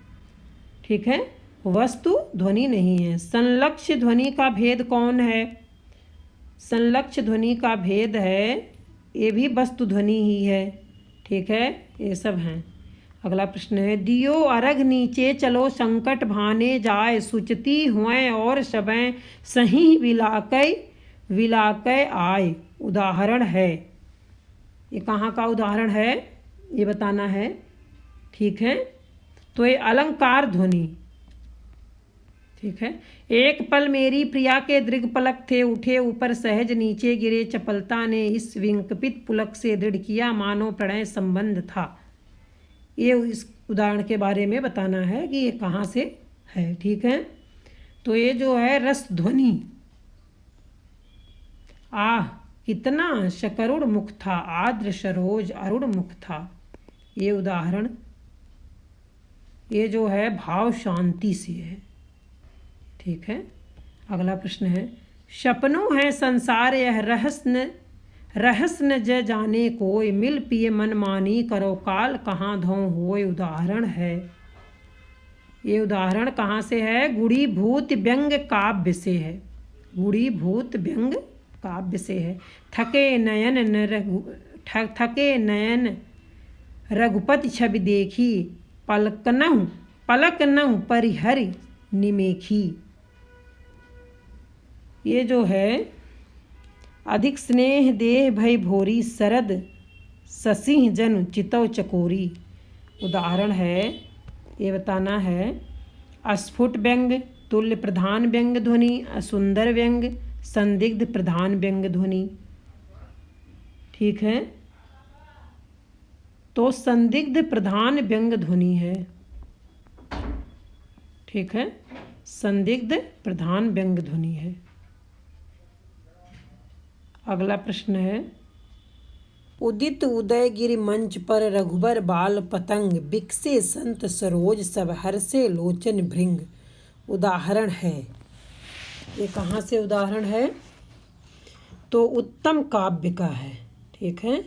ठीक है, वस्तु ध्वनि नहीं है। संलक्ष्य ध्वनि का भेद कौन है? संलक्ष्य ध्वनि का भेद है, ये भी वस्तु ध्वनि ही है। ठीक है, ये सब हैं। अगला प्रश्न है दियो अरघ नीचे चलो संकट भाने जाए, सुचती हुए और सबें सही विलाकै आए। उदाहरण है, ये कहाँ का उदाहरण है ये बताना है। ठीक है, तो ये अलंकार ध्वनि। ठीक है, एक पल मेरी प्रिया के दृग पलक थे, उठे ऊपर सहज नीचे गिरे, चपलता ने इस विंकपित पुलक से दृढ़ किया, मानो प्रणय संबंध था। ये इस उदाहरण के बारे में बताना है कि ये कहाँ से है। ठीक है, तो ये जो है रस ध्वनि। आह कितना शकरुण मुख था, आद्र सरोज अरुण मुख था। ये उदाहरण ये जो है भाव शांति से है। ठीक है, अगला प्रश्न है सपनों है संसार यह रहस न ज जाने कोय, मिल पिए मन मानी करो काल कहाँ धो होय। उदाहरण है, ये उदाहरण कहाँ से है? गुड़ी भूत व्यंग काव्य से है। गुड़ी भूत व्यंग काव्य से है। थके नयन रघुपति छवि देखी, पलक नहु परिहरि निमेखी। ये जो है अधिक स्नेह देह भय भोरी, सरद ससिंह जन चितव चकोरी। उदाहरण है, ये बताना है अस्फुट व्यंग, तुल्य प्रधान व्यंग ध्वनि, असुंदर व्यंग, संदिग्ध प्रधान व्यंग ध्वनि। ठीक है, तो संदिग्ध प्रधान व्यंग ध्वनि है। ठीक है, संदिग्ध प्रधान व्यंग ध्वनि है। अगला प्रश्न है उदित उदय गिरि मंच पर, रघुबर बाल पतंग, बिकसे संत सरोज सब हर्षे लोचन भृंग। उदाहरण है, ये कहाँ से उदाहरण है? तो उत्तम काव्य का है। ठीक है,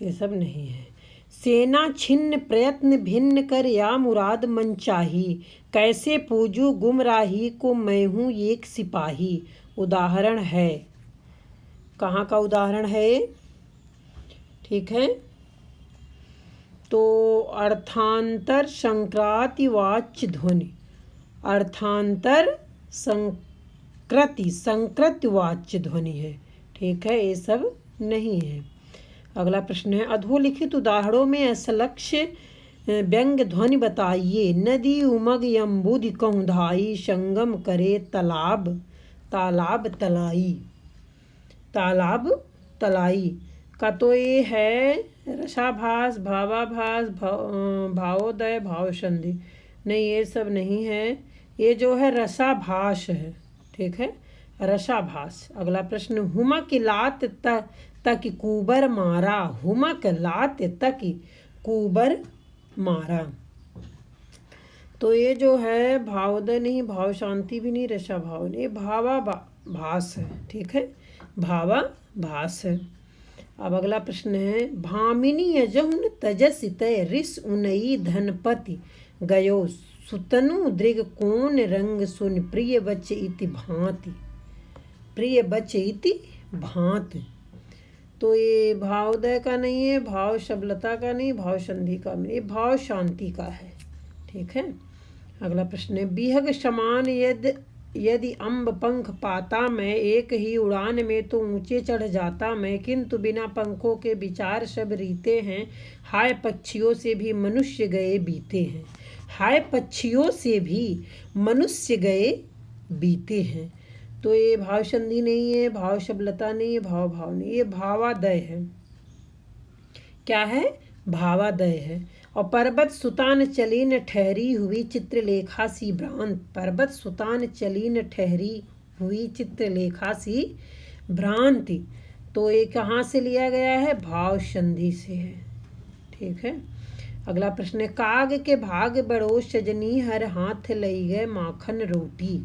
ये सब नहीं है। सेना छिन्न प्रयत्न भिन्न कर या मुराद मन चाही, कैसे पूजू गुमराही को मैं हूँ एक सिपाही। उदाहरण है, कहाँ का उदाहरण है ये? ठीक है, तो अर्थांतर संक्रांति वाच्य ध्वनि, अर्थांतर संकृति वाच्य ध्वनि है। ठीक है, ये सब नहीं है। अगला प्रश्न है, अधोलिखित उदाहरणों में असलक्ष्य व्यंग्य ध्वनि बताइए। नदी उमग यम्बुधि कहूँ धाई, संगम करे तालाब तालाब तलाई। तालाब तलाई का तो ये है रसाभास, भावाभास, भावोदय, भावसंधि। नहीं, ये सब नहीं है। ये जो है रसाभास है। ठीक है, रसाभास। अगला प्रश्न, हुमक लात तक कुबर मारा, हुमक लात तक कुबर मारा। तो ये जो है भावोदय नहीं, भाव शांति भी नहीं, रसा भाव नहीं, भावाभास है। ठीक है, भावाभास है। अब अगला प्रश्न है, भामिनी यजहुन तजसि तय ऋष उनई धनपति, गयो सुतनु दृग कोन रंग सुन, प्रिय बच इति भांति। प्रिय बच इति भांति। तो ये भावोदय का नहीं है, भाव शबलता का नहीं, भाव संधि का नहीं, भाव शांति का है। ठीक है, अगला प्रश्न है, बिहग समान यदि अम्ब पंख पाता मैं, एक ही उड़ान में तो ऊंचे चढ़ जाता मैं, किंतु बिना पंखों के विचार सब रीते हैं, हाय पक्षियों से भी मनुष्य गए बीते हैं। हाय पक्षियों से भी मनुष्य गए बीते हैं। तो ये भाव संधि नहीं है, भाव शबलता नहीं है, भाव नहीं, ये भावादय है। क्या है? भावादय है। और पर्वत सुतान चलीन ठहरी हुई चित्रलेखा सी भ्रांत, पर्वत सुतान चलीन ठहरी हुई चित्रलेखा सी भ्रांति। तो ये कहाँ से लिया गया है? भाव संधि से है। ठीक है, अगला प्रश्न है, काग के भाग बड़ो सजनी, हर हाथ लई गए माखन रोटी।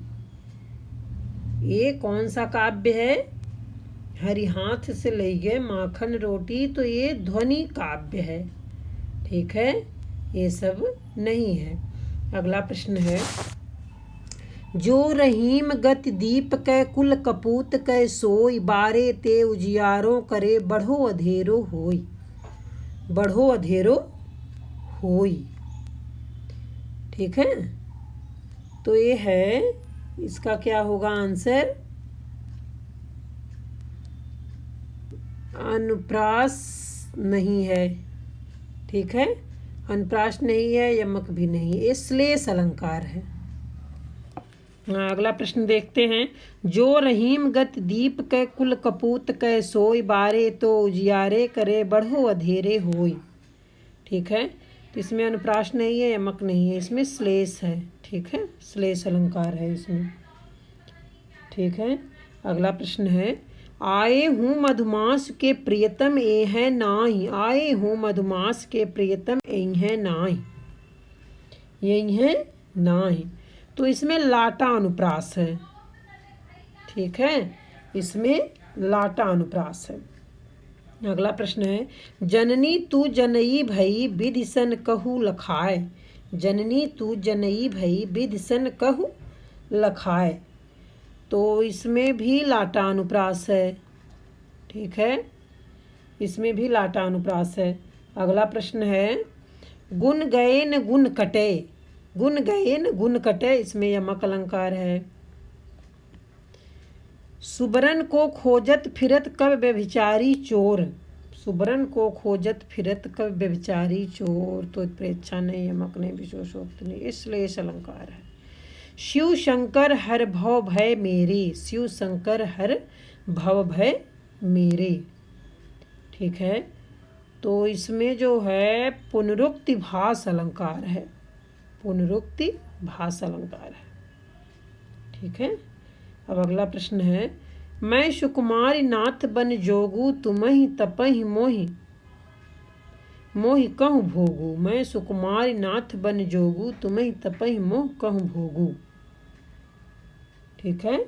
ये कौन सा काव्य है? हरि हाथ से ले गए माखन रोटी। तो ये ध्वनि काव्य है। ठीक है, ये सब नहीं है। अगला प्रश्न है, जो रहीम गति दीप कै कुल कपूत कै सोई, बारे ते उजियारों करे बढ़ो अधेरो होई। बढ़ो अधेरो होई। ठीक है, तो ये है, इसका क्या होगा आंसर? अनुप्रास नहीं है। ठीक है, अनुप्रास नहीं है, यमक भी नहीं, ये श्लेष अलंकार है। अगला प्रश्न देखते हैं, जो रहीम गत दीप कै कुल कपूत कै सोई, बारे तो उजियारे करे बढ़ो अधेरे होई। ठीक है, तो इसमें अनुप्रास नहीं है, यमक नहीं है, इसमें श्लेष है। ठीक है, श्लेष अलंकार है इसमें। ठीक है, अगला प्रश्न है, आए हूँ मधुमास के प्रियतम ए है नाही, आए हूँ मधुमास के प्रियतम ए है नाही, यही है नाही। तो इसमें लाटा अनुप्रास है। ठीक है, इसमें लाटा अनुप्रास है। अगला प्रश्न है, जननी तू जनई भई विधि सन कहू लखाए, जननी तू जनई भई विधि सन कहू लखाए। तो इसमें भी लाटा अनुप्रास है। ठीक है, इसमें भी लाटा अनुप्रास है। अगला प्रश्न है, गुण गए न गुण कटे, गुण गए न गुण कटे, इसमें यमक अलंकार है। सुबरन को खोजत फिरत कब व्यभिचारी चोर, सुबरन को खोजत फिरत कब व्यभिचारी चोर। तो प्रेच्छा नहीं, यमक नहीं, विशेषोक्त नहीं, इसलिए अलंकार है। शिव शंकर हर भव भय मेरे, शिव शंकर हर भव भय मेरे। ठीक है, तो इसमें जो है पुनरुक्ति भास अलंकार है, पुनरुक्ति भास अलंकार है। ठीक है, अब अगला प्रश्न है, मैं सुकुमारी नाथ बन जोगू, तुम्हि तपहि मोहि मोहि कहूँ भोगू। मैं सुकुमारी नाथ बन जोगू, तुम्हि तपहि मोह कहूँ भोगू। ठीक है,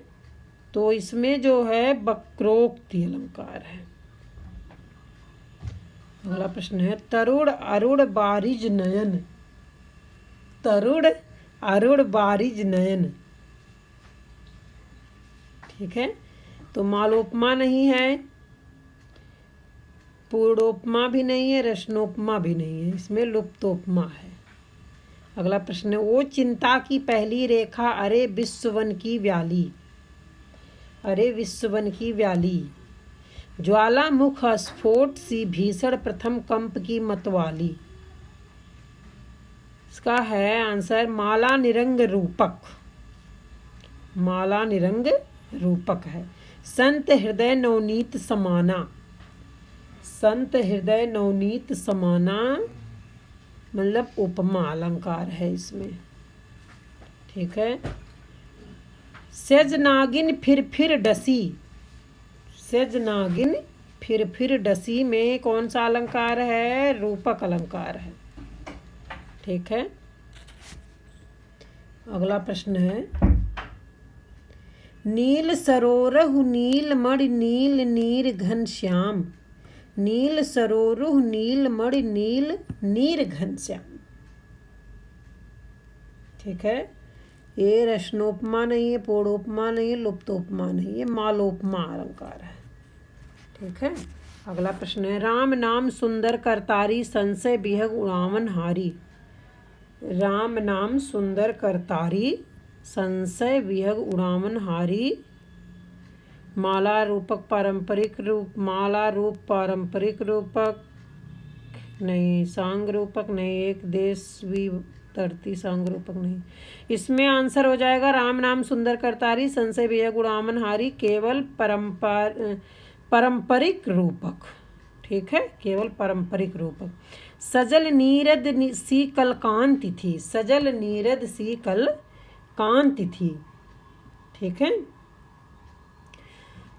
तो इसमें जो है वक्रोक्ति अलंकार है। अगला प्रश्न है तरुण अरुण बारिज नयन। तरुण अरुण बारिज नयन, ठीक है। तो मालोपमा नहीं है, पूर्णोपमा भी नहीं है, रश्नोपमा भी नहीं है, इसमें लुप्तोपमा है। अगला प्रश्न है ओ चिंता की पहली रेखा अरे विश्ववन की व्याली। अरे विश्ववन की व्याली, ज्वालामुख स्फोट सी भीषण प्रथम कंप की मतवाली। इसका है आंसर माला निरंग रूपक। माला निरंग रूपक है। संत हृदय नवनीत समाना। संत हृदय नवनीत समाना मतलब उपमा अलंकार है इसमें, ठीक है। सेज नागिन फिर डसी। सेज नागिन फिर डसी में कौन सा अलंकार है? रूपक अलंकार है, ठीक है। अगला प्रश्न है नील सरोरहु नील मणि नील नीर घनश्याम। नील सरोरहु नील मणि नील नीर घनश्याम, ठीक है। ये रश्नोपमा नहीं है, पूर्णोपमा नहीं है, लुप्तोपमा नहीं है, मालोपमा अलंकार है, ठीक है। अगला प्रश्न है राम नाम सुंदर करतारी संशय बिहग उड़ावन हारी। राम नाम सुंदर करतारी संशय विहग उड़ावन हारी। माला रूपक पारंपरिक रूप, माला रूप पारंपरिक रूपक नहीं, सांग रूपक नहीं, एक देशवी धरती सांग रूपक नहीं। इसमें आंसर हो जाएगा राम नाम सुंदर करतारी संशय विहग उड़ावन हारी, केवल पारंपरिक रूपक, ठीक है, केवल पारंपरिक रूपक। सजल नीरद सी कल कांति थी। सजल नीरद सी कल कांति थी, ठीक है।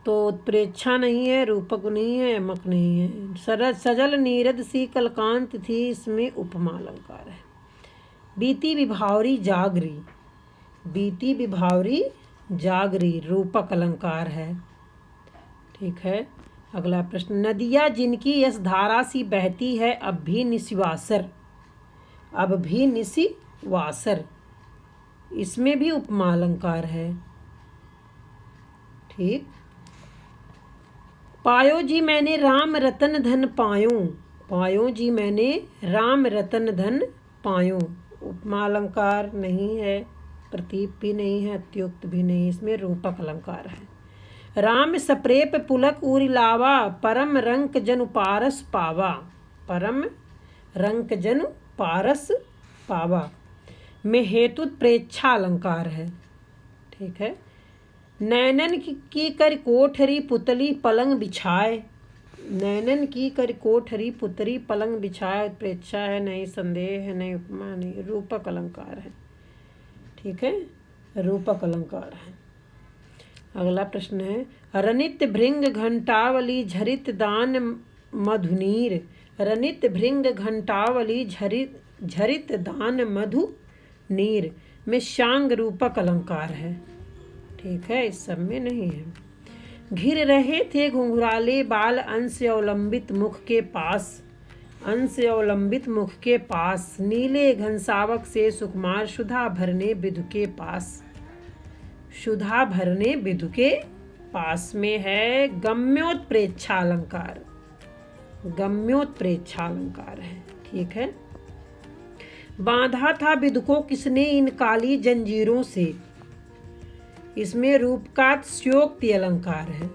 तो उत्प्रेक्षा नहीं है, रूपक नहीं है, यमक नहीं है। सजल नीरद सी कल कांति थी, इसमें उपमा अलंकार है। बीती विभावरी जागरी। बीती विभावरी जागरी रूपक अलंकार है, ठीक है। अगला प्रश्न नदिया जिनकी यश धारा सी बहती है अब भी निशिवासर। अब भी निशिवासर, इसमें भी उपमा अलंकार है, ठीक। पायो जी मैंने राम रतन धन पायो। पायो जी मैंने राम रतन धन पायो, उपमा अलंकार नहीं है, प्रतीप भी नहीं है, अत्युक्त भी नहीं, इसमें रूपक अलंकार है। राम सप्रेप पुलक उरि लावा परम रंक जनु पारस पावा। परम रंक जनु पारस पावा में हेतु प्रेक्षा अलंकार है, ठीक है। नैनन की कर कोठरी पुतली पलंग बिछाए। नैनन की कर कोठरी पुतली पलंग बिछाए, प्रेक्षा है नहीं, संदेह है नहीं, उपमा नहीं, रूपक अलंकार है, ठीक है, रूपक अलंकार है। अगला प्रश्न है रनित भृंग घंटावली झरित दान मधुनीर। रनित भृंग घंटावली झरित दान मधु नीर में शांग रूपक अलंकार है, ठीक है, इस सब में नहीं है। घिर रहे थे घुंघराले बाल अंश अवलंबित मुख के पास। अंश अवलंबित मुख के पास नीले घनसावक से सुकुमार सुधा भरने विधु के पास। सुधा भरने विधु के पास में है गम्योत्प्रेक्षा अलंकार। गम्योत्प्रेक्षा अलंकार है, ठीक है। बांधा था विधु को किसने इन काली जंजीरों से, इसमें रूपकात्स्योक्ति अलंकार है।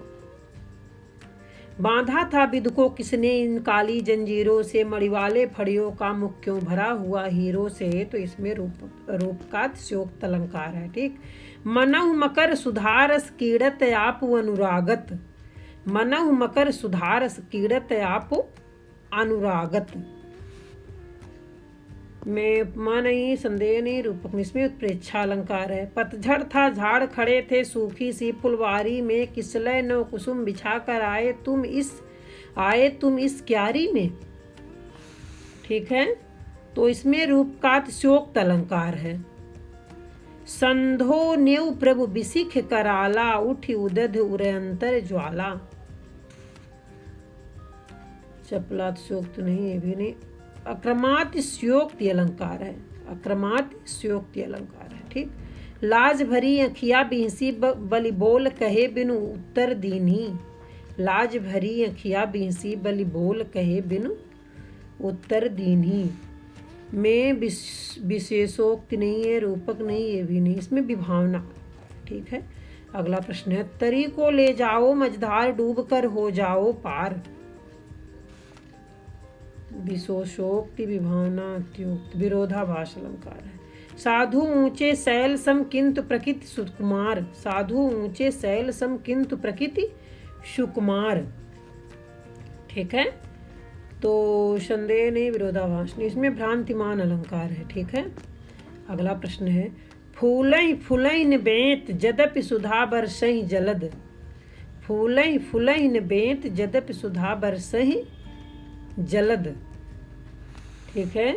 बांधा था विधु को किसने इन काली जंजीरों से, मणिवाले फड़ियों का मुख क्यों भरा हुआ हीरो से, तो इसमें रूपकात्स्योक्त अलंकार है, ठीक। मनहु मकर सुधारस कीड़त आप अनुरागत। मनहु मकर सुधारस कीड़त आप अनुरागत में उपमा नहीं, संदेह नहीं, रूपक नहीं, इसमें उत्प्रेक्षा अलंकार है। पतझड़ था झाड़ खड़े थे सूखी सी फुलवारी में, किसलय नौ कुसुम बिछा कर आए तुम इस क्यारी में, ठीक है। तो इसमें रूपकात्स्योक्त अलंकार है, संधो न्यू प्रभु बिसिख कराला, उठी उदध उरंतर ज्वाला। चपलात स्योक्त नहीं, ये भी नहीं। अक्रमात स्योक्ति अलंकार है, अक्रमात स्योक्ति अलंकार है। ठीक। लाज भरी अखिया बिहसी बलि बोल कहे बिनु उत्तर दीनी, लाज भरी अखिया बिहसी बलि बोल कहे बिनु उत्तर दीनी। में विशेषोक्ति नहीं है, रूपक नहीं, ये भी नहीं, इसमें विभावना। ठीक है। अगला प्रश्न है, तरी को ले जाओ मझधार डूब कर हो जाओ पार। विशेषोक्ति, विभावना, अत्युक्ति, विरोधाभास अलंकार है। साधु ऊंचे शैल सम किंतु प्रकृति सुकुमार, साधु ऊंचे शैल सम किंतु प्रकृति सुकुमार। ठीक है। तो संदेह नहीं, विरोधाभास नहीं, इसमें भ्रांतिमान अलंकार है। ठीक है। अगला प्रश्न है, फूलई फुलैन बेंत जदपि सुधा बरसहि जलद, फूलई फुलैन बेंत जदपि सुधा बरसहि जलद। ठीक है।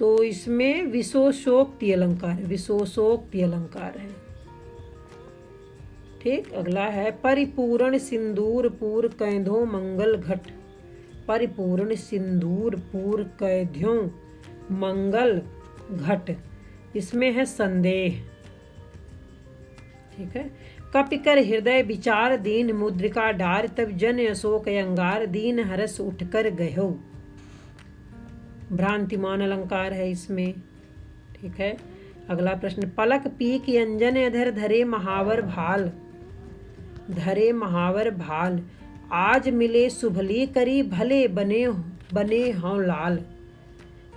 तो इसमें विशेषोक्ति अलंकार है, विशेषोक्ति अलंकार है। ठीक। अगला है, परिपूर्ण सिंदूर पूर कैंधो मंगल घट, परिपूर्ण सिंदूर पूर कैध्यों मंगल घट। इसमें है संदेह। ठीक है। कपिकर हृदय विचार दीन मुद्रिका डार, तब जन अशोक अंगार दीन हरस उठकर गयो। भ्रांतिमान अलंकार है इसमें। ठीक है। अगला प्रश्न, पलक पीक अंजन अधर धरे महावर भाल, धरे महावर भाल, आज मिले शुभली करी भले बने बने हों लाल,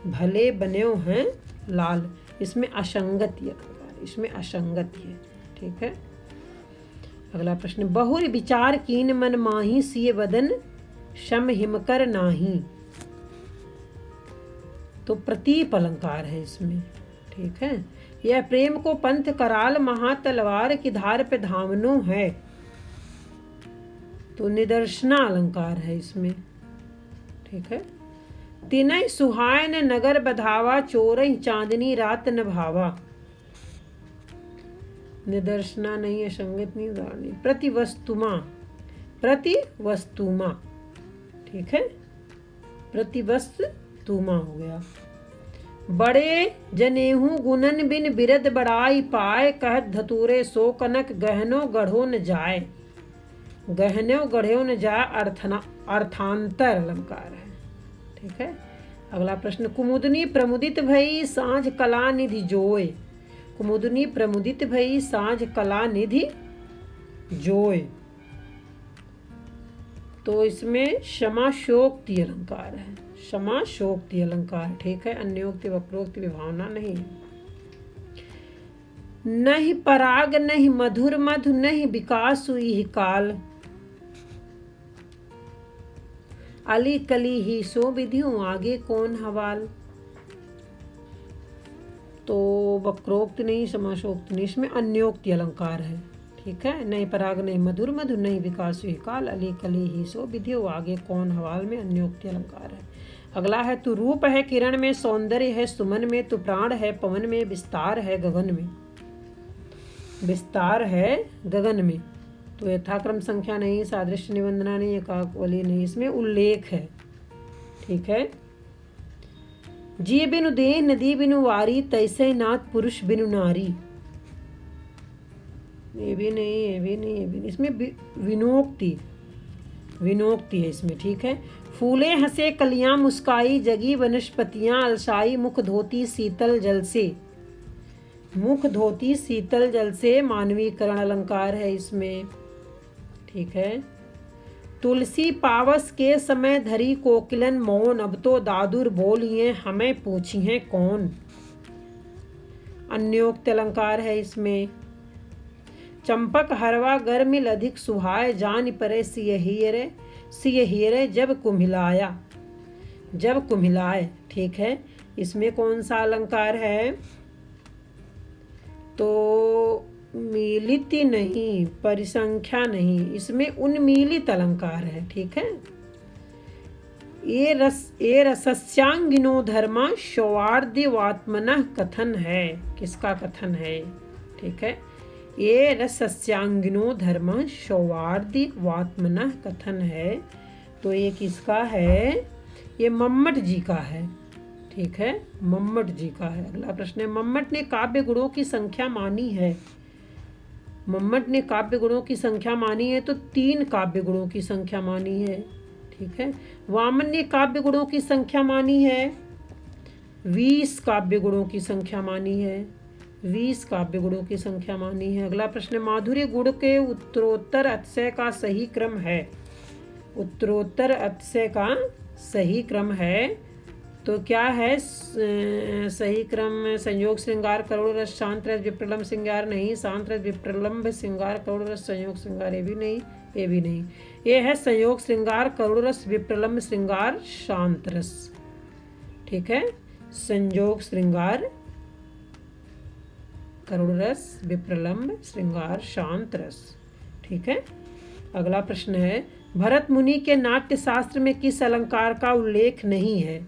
भले बने हैं लाल। इसमें असंगति अलंकार, इसमें असंगति है। ठीक है। अगला प्रश्न, बहुर विचार कीन मन माही, सिय बदन शम हिमकर नाही। तो प्रतीप अलंकार है इसमें। ठीक है। यह प्रेम को पंथ कराल, महा तलवार की धार पे धामनो है। तो निदर्शना अलंकार है इसमें। ठीक है। तिनय सुहायन नगर बधावा, चोरई चांदनी रात न भावा। निदर्शना नहीं है, संगत नहीं, उदाहरण नहीं। प्रतिवस्तुमा, प्रतिवस्तुमा। ठीक है। प्रतिवस्तुमा हो गया। बड़े जनेहू गुणन बिन बिरद बड़ाई पाए, कहत धतूरे सो कनक गहनो गढ़ो न जाए, गहनो गढ़ो न जाए अर्थांतर अलंकार है। ठीक है। अगला प्रश्न, कुमुदनी प्रमुदित भई सांझ कला निधि जोय, कुमुदनी प्रमुदित भई सांझ कला निधि जोय। तो इसमें क्षमाशोक्ति अलंकार है, क्षमाशोक्ति अलंकार। ठीक है। अन्योक्ति वक्रोक्ति विभावना नहीं है। नहीं पराग नहीं मधुर मधु, नहीं विकास हुई काल, अली कली ही सो विधियों आगे कौन हवाल। तो वक्रोक्त नहीं, समासोक्त नहीं, इसमें अन्योक्ति अलंकार है। ठीक है। नहीं पराग नहीं मधुर मधु, नहीं विकास हुई काल, अली कली ही सो विधियों आगे कौन हवाल में अन्योक्ति अलंकार है। अगला है, तू रूप है किरण में, सौंदर्य है सुमन में, तू प्राण है पवन में, विस्तार है गगन में, विस्तार है गगन में। तो यथाक्रम संख्या नहीं, सादृश्य निबंधना नहीं, एकावली नहीं, इसमें उल्लेख है। ठीक है। जी बिनु देह नदी बिनु वारी, तैसे नाथ पुरुष बिनु नारी। ये भी नहीं, ये भी नहीं, ये भी नहीं, इसमें विनोक्ति, विनोक्ति है इसमें। ठीक है। फूले हंसे कलियां मुस्काई, जगी वनस्पतियां अलसाई, मुख धोती शीतल जल से, मुख धोती शीतल जल से मानवीकरण अलंकार है इसमें। ठीक है। तुलसी पावस के समय धरी कोकिलन मौन, अब तो दादुर बोलिए हमें पूछी है कौन। अन्योक्त अलंकार है इसमें। चंपक हरवा गर्मिल अधिक सुहाय, जान परे सिय हीरे जब कुम्हिलाया, जब कुम्हिलाए। ठीक है। इसमें कौन सा अलंकार है? तो मीलित नहीं, परिसंख्या नहीं, इसमें उन्मीलित अलंकार है। ठीक है। ये रसस्यांगिनो धर्मा सौवार्दिवात्मनः कथन है। किसका कथन है? ठीक है। ये रसस्यांगिनो धर्म सौहार्दिवात्मनः कथन है, तो ये किसका है? ये मम्मट जी का है, ठीक है, मम्मट जी का है। अगला प्रश्न है, मम्मट ने काव्य गुणों की संख्या मानी है। मम्मट ने काव्य गुणों की संख्या मानी है, तो 3 काव्य गुणों की संख्या मानी है, ठीक है। वामन ने काव्य गुणों की संख्या मानी है, 20 काव्य गुणों की संख्या मानी है, 20 काव्य गुणों की संख्या मानी है। अगला प्रश्न, माधुर्य गुण के उत्तरोत्तर अतिशय का सही क्रम है। उत्तरोत्तर अतिशय का सही क्रम है, तो क्या है सही क्रम? संयोग श्रृंगार करुण रस शांत रस विप्रलम्ब श्रृंगार नहीं, शांत रस विप्रलम्ब श्रृंगार करुण रस संयोग श्रृंगार, ये भी नहीं, ये भी नहीं। ये है संयोग श्रृंगार करुण रस विप्रलम्ब श्रृंगार शांत रस, ठीक है। संयोग श्रृंगार करुण रस विप्रलम्ब श्रृंगार शांत रस, ठीक है। अगला प्रश्न है, भरत मुनि के नाट्य शास्त्र में किस अलंकार का उल्लेख नहीं है?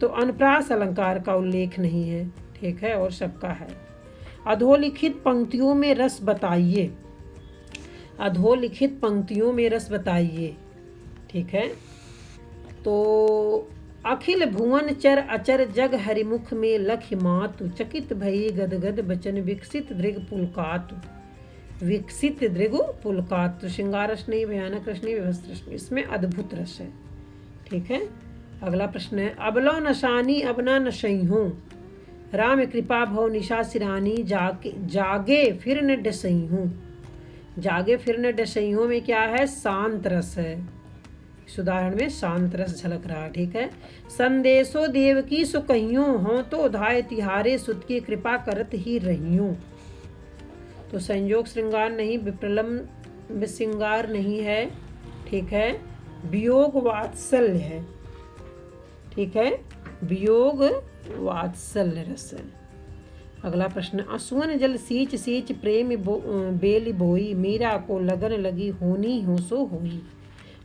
तो अनुप्रास अलंकार का उल्लेख नहीं है, ठीक है, और सबका है। अधोलिखित पंक्तियों में रस बताइए। अधोलिखित पंक्तियों में रस बताइए, ठीक है। तो अखिल भुवन चर अचर जग हरिमुख में लख मातु, चकित भई गदगद बचन विकसित दृग पुलकातु, विकसित दृग पुलकातु। श्रृंगार रस नहीं, भयानक रस नहीं, विभत्स रस नहीं, इसमें अद्भुत रस है, ठीक है। अगला प्रश्न है, अबलो नशानी अबना नशई राम कृपा भव निशा सिरानी, जागे फिर न डसई हूँ। जागे फिर न डसई हूँ में क्या है? शांत रस है। इस उदाहरण में शांत रस झलक रहा है, ठीक है। संदेशो देव की सो कहियों हो, तो धाय तिहारे सुत की कृपा करत ही रहियों। तो संयोग श्रृंगार नहीं, विप्रलम्ब श्रृंगार नहीं है, ठीक है। वियोग वात्सल्य है, ठीक है, वियोग वात्सल्य रस है। अगला प्रश्न, असुवन जल सींच सींच प्रेम बेल बोई, मीरा को लगन लगी होनी हो सो होई।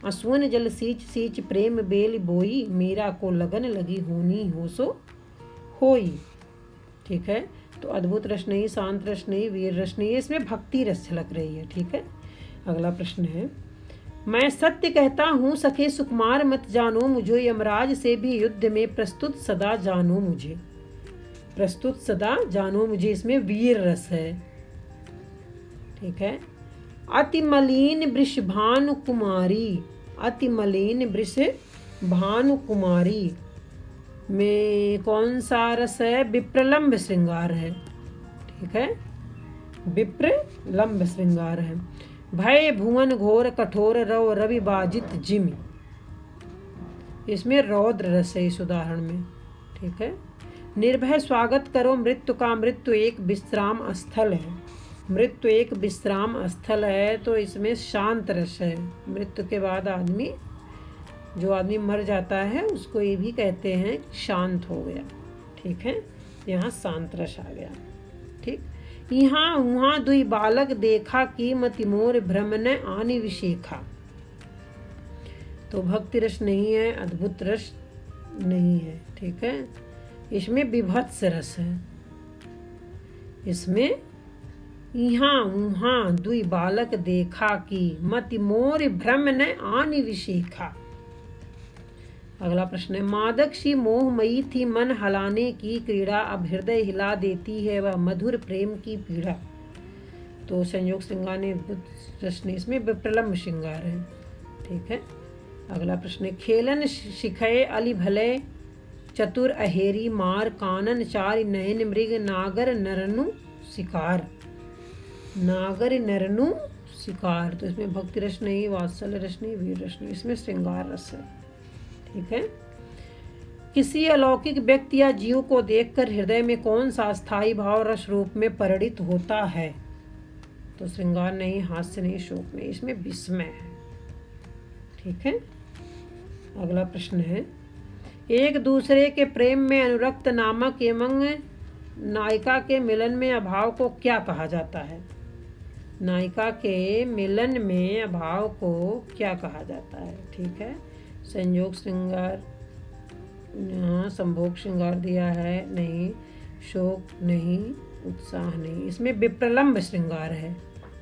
असुवन जल सींच सींच प्रेम बेल बोई, मीरा को लगन लगी होनी हो सो होई, ठीक है। तो अद्भुत रस नहीं, शांत रस नहीं, वीर रस नहीं, इसमें भक्ति रस झलक रही है, ठीक है। अगला प्रश्न है, मैं सत्य कहता हूँ सखे सुकुमार मत जानो मुझे, यमराज से भी युद्ध में प्रस्तुत सदा जानो मुझे। प्रस्तुत सदा जानो मुझे, इसमें वीर रस है, ठीक है। अति मलिन वृष भानु कुमारी, अति मलिन वृष भानु कुमारी में कौन सा रस है? विप्रलम्ब श्रृंगार है, ठीक है, विप्रलम्ब श्रृंगार है। भय भुवन घोर कठोर रव रवि बाजित जिमि, इसमें रौद्र रस है इस उदाहरण में, ठीक है। निर्भय स्वागत करो मृत्यु का, मृत्यु एक विश्राम स्थल है। मृत्यु एक विश्राम स्थल है, तो इसमें शांत रस है। मृत्यु के बाद जो आदमी मर जाता है उसको ये भी कहते हैं शांत हो गया, ठीक है। यहाँ शांत रस आ गया, ठीक। यहाँ वहाँ दुई बालक देखा कि मति मोर भ्रम न आनि विशेखा, तो भक्ति रस नहीं है, अद्भुत रस नहीं है, ठीक है। इसमें विभत्स रस है। इसमें यहाँ वहाँ दुई बालक देखा कि मति मोर भ्रम न आनि विशेखा। अगला प्रश्न है, मादक सी मोहमयी थी मन हलाने की क्रीड़ा, अब हृदय हिला देती है वह मधुर प्रेम की पीड़ा। तो संयोग श्रृंगार ने रस ने, इसमें विप्रलम्ब श्रृंगार है, ठीक है। अगला प्रश्न है, खेलन शिखय अली भले चतुर अहेरी मार, कानन चार नयन मृग, नागर नरनु शिकार। नागर नरनु शिकार, तो इसमें भक्ति रस नहीं, वात्सल्य रस नहीं, वीर रस नहीं, इसमें श्रृंगार रस है, ठीक है। किसी अलौकिक व्यक्ति या जीव को देखकर हृदय में कौन सा स्थायी भाव रस रूप में परिणित होता है? तो श्रृंगार नहीं, हास्य नहीं, शोक नहीं, इसमें विस्मय है, ठीक है। अगला प्रश्न है, एक दूसरे के प्रेम में अनुरक्त नामक एवं नायिका के मिलन में अभाव को क्या कहा जाता है? नायिका के मिलन में अभाव को क्या कहा जाता है? ठीक है, संयोग श्रृंगार, यहाँ संभोग श्रृंगार दिया है नहीं, शोक नहीं, उत्साह नहीं, इसमें विप्रलंब श्रृंगार है।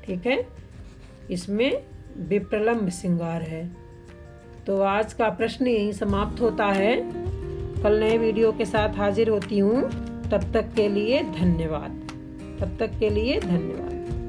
ठीक है, इसमें विप्रलंब श्रृंगार है। तो आज का प्रश्न यहीं समाप्त होता है। कल नए वीडियो के साथ हाजिर होती हूँ। तब तक के लिए धन्यवाद।